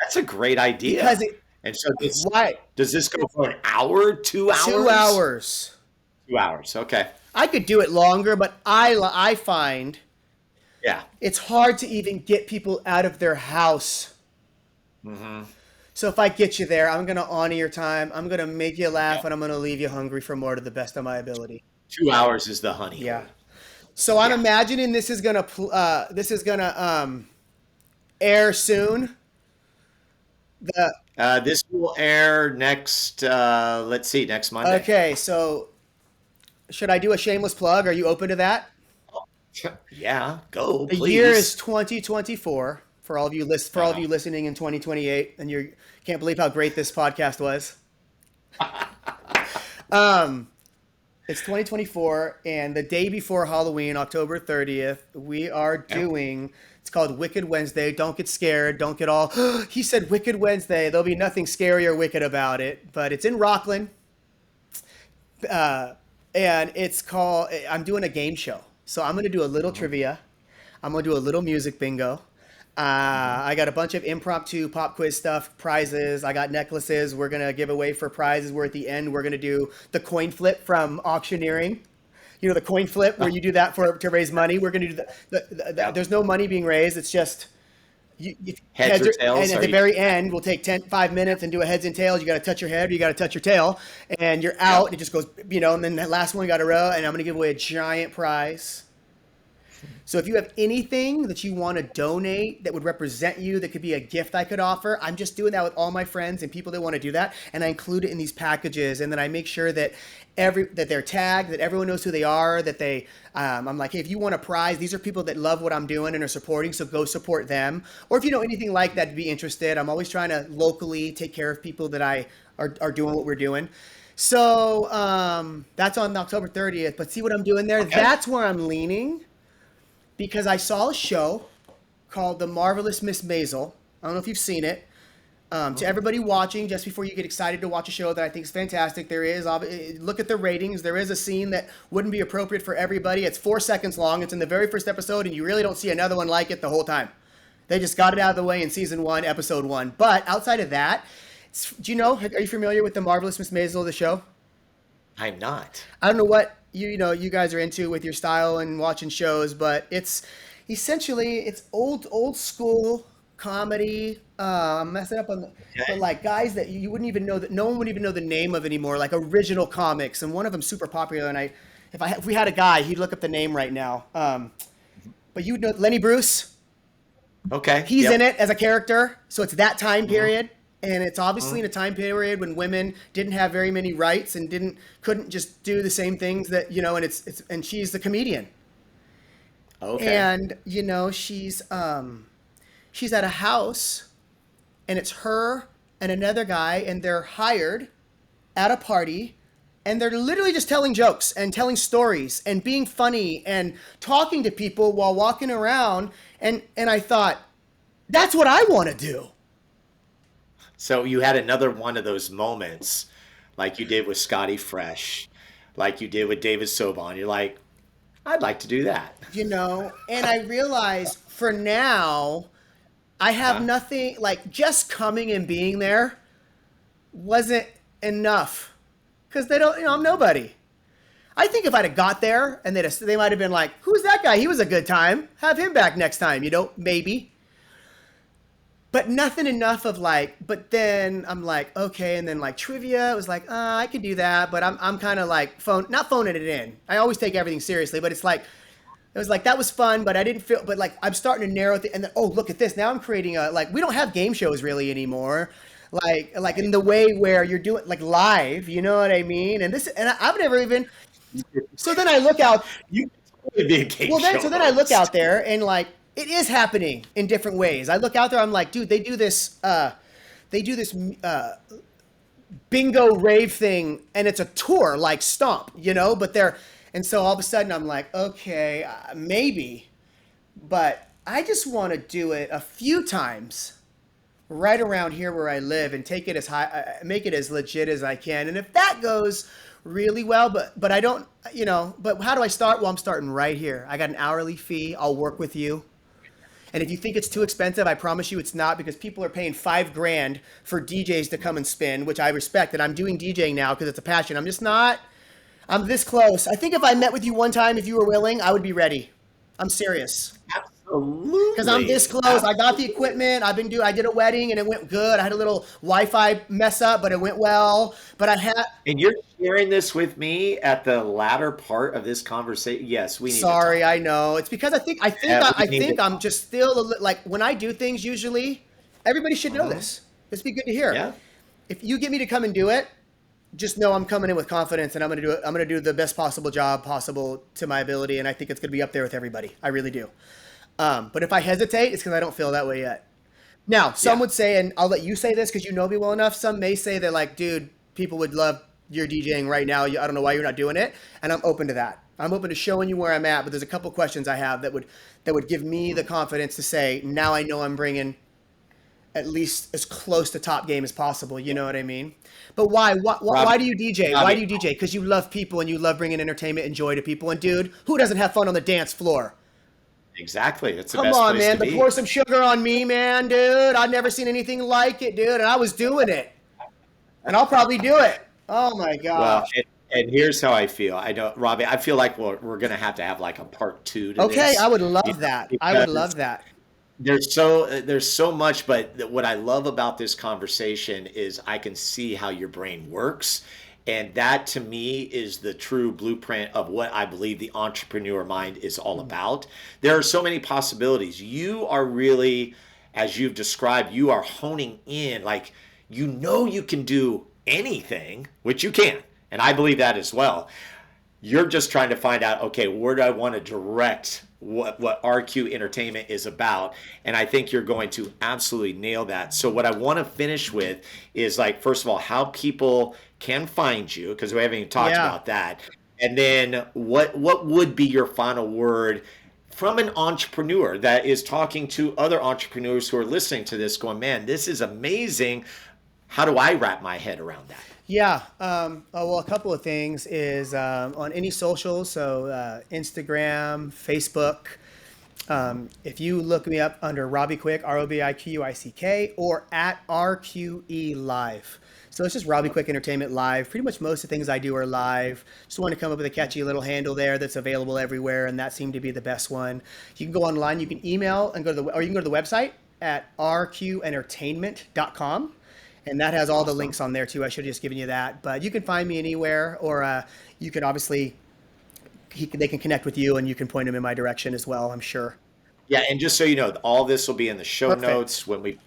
Speaker 2: That's a great
Speaker 3: Because
Speaker 2: idea.
Speaker 3: it,
Speaker 2: And so
Speaker 3: why?
Speaker 2: does this go for an hour, 2 hours?
Speaker 3: 2 hours.
Speaker 2: 2 hours. Okay.
Speaker 3: I could do it longer, but I find
Speaker 2: Yeah.
Speaker 3: it's hard to even get people out of their house. So if I get you there, I'm going to honor your time. I'm going to make you laugh, and I'm going to leave you hungry for more to the best of my ability.
Speaker 2: 2 hours is the honey
Speaker 3: Yeah.
Speaker 2: hole.
Speaker 3: So I'm
Speaker 2: Yeah.
Speaker 3: imagining this is gonna air soon. The
Speaker 2: This will air next, let's see, next Monday.
Speaker 3: Okay, so should I do a shameless plug? Are you open to that?
Speaker 2: Yeah, go,
Speaker 3: The
Speaker 2: please.
Speaker 3: year is 2024 for all of you listening in 2028, and you can't believe how great this podcast was. It's 2024, and the day before Halloween, October 30th, we are doing. It's called Wicked Wednesday. Don't get scared. Don't get all. He said Wicked Wednesday. There'll be nothing scary or wicked about it, but it's in Rockland, and it's called. I'm doing a game show, so I'm going to do a little trivia. I'm going to do a little music bingo. I got a bunch of impromptu pop quiz stuff, prizes. I got necklaces we're going to give away for prizes. Where at the end, we're going to do the coin flip from auctioneering. You know, the coin flip where you do that to raise money. We're going to do there's no money being raised. It's just
Speaker 2: Heads or tails?
Speaker 3: And at the very end, we'll take 5 minutes and do a heads and tails. You got to touch your head or you got to touch your tail, and you're out. Yep. It just goes, and then that last one you got to row, and I'm going to give away a giant prize. So if you have anything that you want to donate that would represent you, that could be a gift I could offer, I'm just doing that with all my friends and people that want to do that, and I include it in these packages, and then I make sure that that they're tagged, that everyone knows who they are, that they, I'm like, hey, if you want a prize, these are people that love what I'm doing and are supporting, so go support them. Or if you know anything like that, to be interested, I'm always trying to locally take care of people that are doing what we're doing. So that's on October 30th, but see what I'm doing there? Okay. That's where I'm leaning. Because I saw a show called The Marvelous Miss Maisel. I don't know if you've seen it. To everybody watching, just before you get excited to watch a show that I think is fantastic, there is, look at the ratings. There is a scene that wouldn't be appropriate for everybody. It's 4 seconds long. It's in the very first episode, and you really don't see another one like it the whole time. They just got it out of the way in season 1, episode 1. But outside of that, are you familiar with The Marvelous Miss Maisel, the show?
Speaker 2: I'm not.
Speaker 3: I don't know what you guys are into with your style and watching shows, but it's essentially old school comedy. I'm messing up on but like guys that you wouldn't even know, that no one would even know the name of anymore, like original comics, and one of them super popular. And if we had a guy, he'd look up the name right now. But you would know Lenny Bruce.
Speaker 2: Okay.
Speaker 3: He's in it as a character, so it's that time period. And it's obviously in a time period when women didn't have very many rights and couldn't just do the same things that, and she's the comedian. Okay. And, she's at a house, and it's her and another guy, and they're hired at a party, and they're literally just telling jokes and telling stories and being funny and talking to people while walking around. And I thought, that's what I want to do.
Speaker 2: So you had another one of those moments like you did with Scotty Fresh, like you did with David Soban. You're like, I'd like to do that.
Speaker 3: And I realized for now, I have nothing, like just coming and being there wasn't enough because they don't, I'm nobody. I think if I'd have got there and they might have been like, who's that guy? He was a good time. Have him back next time, maybe. But nothing enough of but then I'm like, okay. And then like trivia, it was like, I could do that. But I'm kind of like not phoning it in. I always take everything seriously, but it was like, that was fun, but I didn't feel, but like, I'm starting to narrow it. And then, look at this. Now I'm creating we don't have game shows really anymore. Like in the way where you're doing like live, you know what I mean? And I've never even, so then I look out. So then I look out there and like, it is happening in different ways. I look out there, I'm like, dude, they do this bingo rave thing, and it's a tour like Stomp, and so all of a sudden I'm like, okay, maybe, but I just want to do it a few times right around here where I live and take it as high, make it as legit as I can. And if that goes really well, but I don't, but how do I start? Well, I'm starting right here. I got an hourly fee. I'll work with you. And if you think it's too expensive, I promise you it's not, because people are paying $5,000 for DJs to come and spin, which I respect. And I'm doing DJing now because it's a passion. I'm this close. I think if I met with you one time, if you were willing, I would be ready. I'm serious.
Speaker 2: Absolutely.
Speaker 3: Because I'm this close. I got the equipment. I did a wedding and it went good. I had a little Wi-Fi mess up, but it went well. But
Speaker 2: And you're sharing this with me at the latter part of this conversation. Yes, we need
Speaker 3: Sorry,
Speaker 2: to talk.
Speaker 3: I know. It's because I think I'm just still like, when I do things, usually everybody should know this. This would be good to hear.
Speaker 2: Yeah.
Speaker 3: If you get me to come and do it, just know I'm coming in with confidence and I'm going to do it. I'm going to do the best possible job possible to my ability. And I think it's going to be up there with everybody. I really do. But if I hesitate, it's because I don't feel that way yet. Now, some would say, and I'll let you say this because you know me well enough. Some may say they're like, dude, people would love your DJing right now. I don't know why you're not doing it. And I'm open to that. I'm open to showing you where I'm at. But there's a couple questions I have that would give me the confidence to say, now I know I'm bringing at least as close to top game as possible. You know what I mean? But why? Why do you DJ? Why do you DJ? Because you love people and you love bringing entertainment and joy to people. And dude, who doesn't have fun on the dance floor?
Speaker 2: Exactly. It's the
Speaker 3: Come
Speaker 2: best
Speaker 3: on,
Speaker 2: place
Speaker 3: man.
Speaker 2: to
Speaker 3: To
Speaker 2: be.
Speaker 3: pour some sugar on me, man, dude. I've never seen anything like it, dude. And I was doing it. And I'll probably do it. Oh, my
Speaker 2: Well,
Speaker 3: gosh.
Speaker 2: and here's how I feel. I don't, Robbie, I feel like we're going to have like a part 2 to
Speaker 3: Okay,
Speaker 2: this.
Speaker 3: I would love that. I would love that.
Speaker 2: There's so much, but what I love about this conversation is I can see how your brain works. And that to me is the true blueprint of what I believe the entrepreneur mind is all about. There are so many possibilities. You are really, as you've described, you are honing in, like, you can do anything, which you can. And I believe that as well. You're just trying to find out, okay, where do I want to direct what RQ Entertainment is about? And I think you're going to absolutely nail that. So what I want to finish with is, like, first of all, how people can find you, because we haven't even talked about that. And then what would be your final word from an entrepreneur that is talking to other entrepreneurs who are listening to this going, man, this is amazing. How do I wrap my head around that?
Speaker 3: Yeah. Well, a couple of things is on any socials, so Instagram, Facebook. If you look me up under Robbie Quick, ROBIQUICK, or at RQE Live. So it's just Robbie Quick Entertainment Live. Pretty much most of the things I do are live. Just want to come up with a catchy little handle there that's available everywhere, and that seemed to be the best one. You can go online, you can email and or you can go to the website at rqentertainment.com. And that has all the links on there too. I should have just given you that. But you can find me anywhere, or you can obviously, they can connect with you and you can point them in my direction as well, I'm sure.
Speaker 2: Yeah, and just so you know, all this will be in the show notes. When we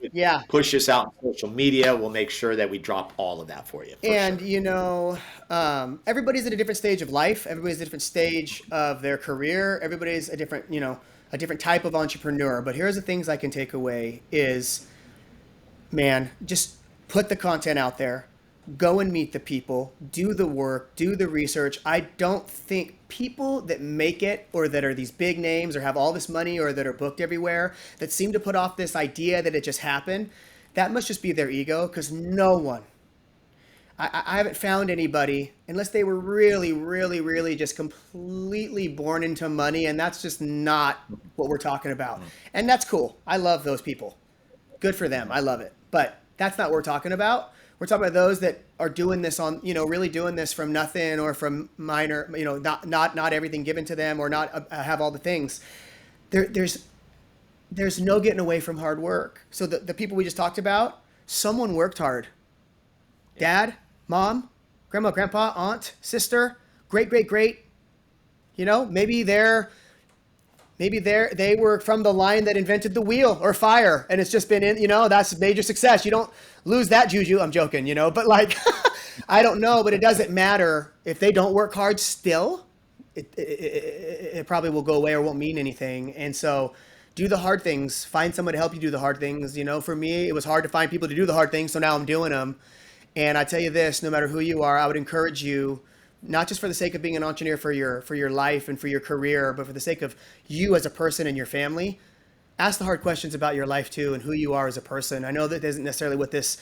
Speaker 2: push this out on social media, we'll make sure that we drop all of that for you.
Speaker 3: And, you know, everybody's at a different stage of life. Everybody's at a different stage of their career. Everybody's a different, a different type of entrepreneur. But here's the things I can take away is, man, just put the content out there. Go and meet the people, do the work, do the research. I don't think people that make it, or that are these big names or have all this money or that are booked everywhere, that seem to put off this idea that it just happened, that must just be their ego, because no one, I haven't found anybody, unless they were really, really, really just completely born into money, and that's just not what we're talking about. And that's cool. I love those people. Good for them. I love it. But that's not what we're talking about. We're talking about those that are doing this on, really doing this from nothing, or from minor, not everything given to them, or not have all the things. There's no getting away from hard work. So the people we just talked about, someone worked hard. Dad, mom, grandma, grandpa, aunt, sister, great, maybe they were from the line that invented the wheel or fire, and it's just been that's major success. You don't lose that juju. I'm joking, but like, I don't know, but it doesn't matter if they don't work hard still. It probably will go away or won't mean anything. And so do the hard things, find someone to help you do the hard things. For me, it was hard to find people to do the hard things. So now I'm doing them. And I tell you this, no matter who you are, I would encourage you, not just for the sake of being an entrepreneur for your life and for your career, but for the sake of you as a person and your family, ask the hard questions about your life too, and who you are as a person. I know that isn't necessarily what this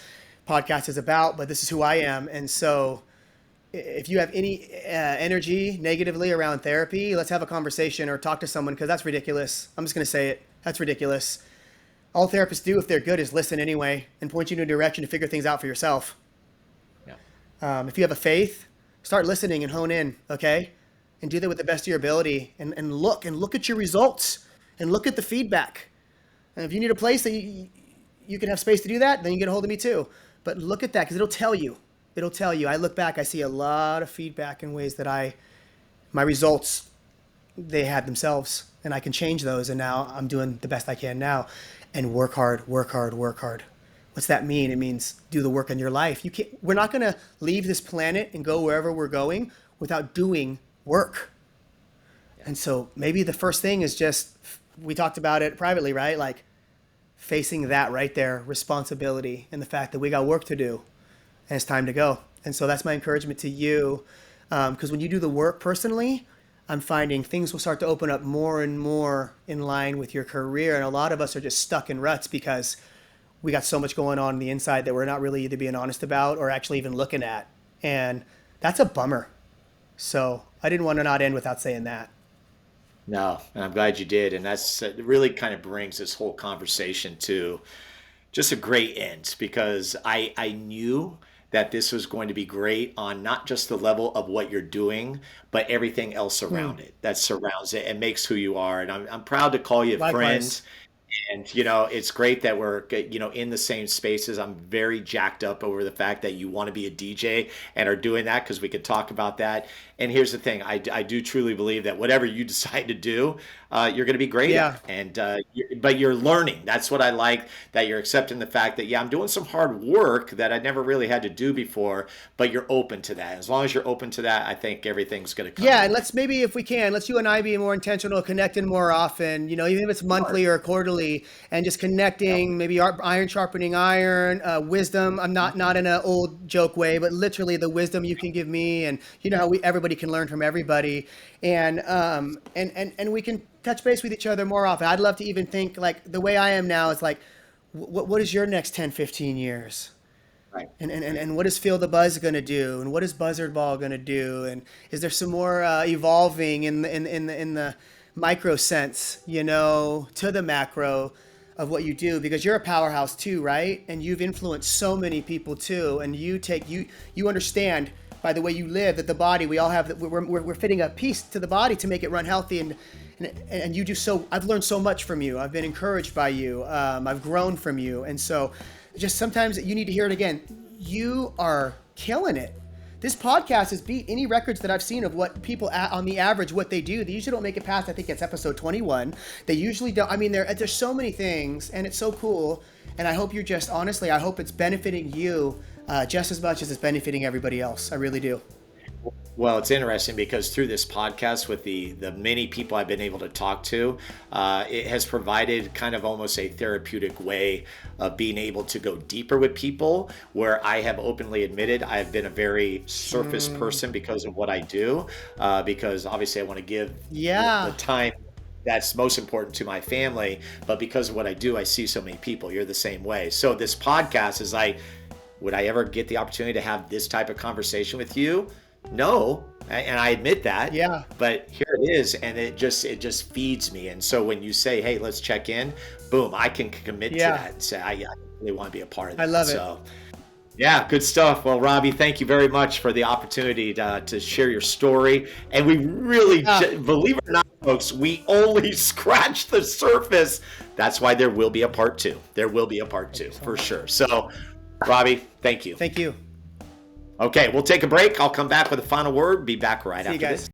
Speaker 3: podcast is about, but this is who I am. And so if you have any energy negatively around therapy, let's have a conversation or talk to someone, because that's ridiculous. I'm just going to say it. That's ridiculous. All therapists do, if they're good, is listen anyway and point you in a direction to figure things out for yourself.
Speaker 2: Yeah.
Speaker 3: If you have a faith, start listening and hone in, okay? And do that with the best of your ability, and look at your results and look at the feedback. And if you need a place that you can have space to do that, then you get a hold of me too. But look at that, because it'll tell you. It'll tell you. I look back, I see a lot of feedback in ways that my results, they had themselves, and I can change those. And now I'm doing the best I can now. And work hard, work hard, work hard. What's that mean? It means do the work in your life. We're not going to leave this planet and go wherever we're going without doing work. And so maybe the first thing is just, we talked about it privately, right? Like facing that right there, responsibility, and the fact that we got work to do and it's time to go. And so that's my encouragement to you. Because when you do the work personally, I'm finding things will start to open up more and more in line with your career. And a lot of us are just stuck in ruts because we got so much going on the inside that we're not really either being honest about or actually even looking at. And that's a bummer. So I didn't want to not end without saying that.
Speaker 2: No, and I'm glad you did. And that's it really kind of brings this whole conversation to just a great end, because I knew that this was going to be great on not just the level of what you're doing, but everything else around it that surrounds it and makes who you are. And I'm proud to call you
Speaker 3: Likewise.
Speaker 2: friends. And, it's great that we're, in the same spaces. I'm very jacked up over the fact that you want to be a DJ and are doing that, because we could talk about that. And here's the thing. I do truly believe that whatever you decide to do, you're going to be great at. And, but you're learning. That's what I like, that you're accepting the fact that, I'm doing some hard work that I never really had to do before, but you're open to that. As long as you're open to that, I think everything's going to come.
Speaker 3: Yeah, and let's maybe, if we can, let's you and I be more intentional, connecting more often, even if it's monthly or quarterly, and just connecting, maybe iron sharpening iron, wisdom. I'm not in an old joke way, but literally the wisdom you can give me, and how everybody can learn from everybody, and we can touch base with each other more often. I'd love to even think like the way I am now is like, what is your next 10, 15 years?
Speaker 2: Right.
Speaker 3: And what is Feel the Buzz going to do? And what is Buzzard Ball going to do? And is there some more evolving in the micro sense, to the macro of what you do? Because you're a powerhouse too, right? And you've influenced so many people too. And you understand by the way you live that the body, we all have that we're fitting a piece to the body to make it run healthy. And you do so. I've learned so much from you. I've been encouraged by you. I've grown from you. And so just sometimes you need to hear it again. You are killing it. This podcast has beat any records that I've seen of what people on the average, what they do. They usually don't make it past, I think it's episode 21. They usually don't. I mean, there's so many things, and it's so cool. And I hope I hope it's benefiting you just as much as it's benefiting everybody else. I really do.
Speaker 2: Well, it's interesting because through this podcast with the many people I've been able to talk to, it has provided kind of almost a therapeutic way of being able to go deeper with people, where I have openly admitted I've been a very surface person because of what I do, because obviously I want to give the time that's most important to my family, but because of what I do, I see so many people. You're the same way. So this podcast is like, would I ever get the opportunity to have this type of conversation with you? No, and I admit that.
Speaker 3: Yeah.
Speaker 2: But here it is, and it just feeds me. And so when you say, "Hey, let's check in," boom, I can commit to that and say, "I really want to be a part of that."
Speaker 3: I love it.
Speaker 2: So, yeah, good stuff. Well, Robbie, thank you very much for the opportunity to share your story. And we really, believe it or not, folks, we only scratched the surface. That's why there will be a part 2. There will be a part 2 for sure. So, Robbie, thank you.
Speaker 3: Thank you.
Speaker 2: Okay, we'll take a break. I'll come back with a final word. Be back right after this.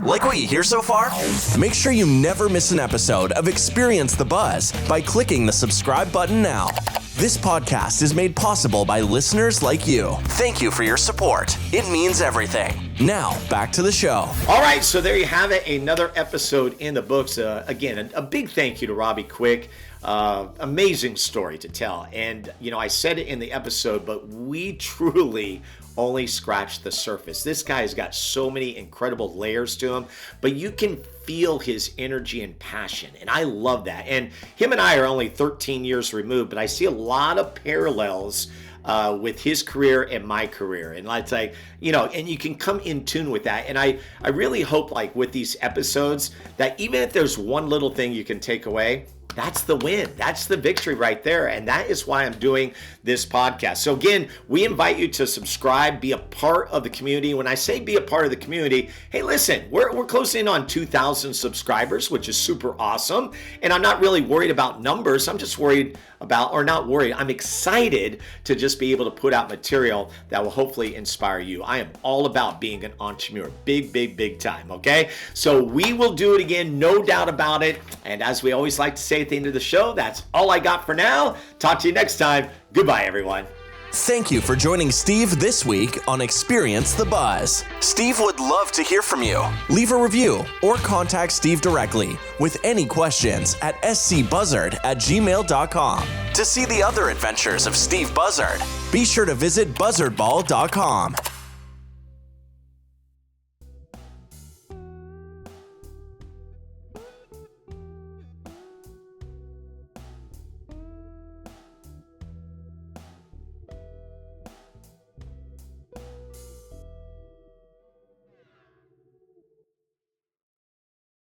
Speaker 1: Like what you hear so far? Make sure you never miss an episode of Experience the Buzz by clicking the subscribe button now. This podcast is made possible by listeners like you. Thank you for your support. It means everything. Now, back to the show.
Speaker 2: All right, so there you have it. Another episode in the books. Again, a big thank you to Robbie Quick. Amazing story to tell. And, I said it in the episode, but we truly only scratched the surface. This guy has got so many incredible layers to him, but you can feel his energy and passion. And I love that. And him and I are only 13 years removed, but I see a lot of parallels with his career and my career. And it's like, and you can come in tune with that. And I really hope, like with these episodes, that even if there's one little thing you can take away, that's the win. That's the victory right there. And that is why I'm doing this podcast. So again, we invite you to subscribe, be a part of the community. When I say be a part of the community, hey, listen, we're closing in on 2,000 subscribers, which is super awesome. And I'm not really worried about numbers. I'm just worried about, or not worried, I'm excited to just be able to put out material that will hopefully inspire you. I am all about being an entrepreneur, big time, okay? So we will do it again, no doubt about it. And as we always like to say at the end of the show, that's all I got for now. Talk to you next time. Goodbye, everyone.
Speaker 1: Thank you for joining Steve this week on Experience the Buzz. Steve would love to hear from you. Leave a review or contact Steve directly with any questions at scbuzzard@gmail.com. To see the other adventures of Steve Buzzard, be sure to visit buzzardball.com.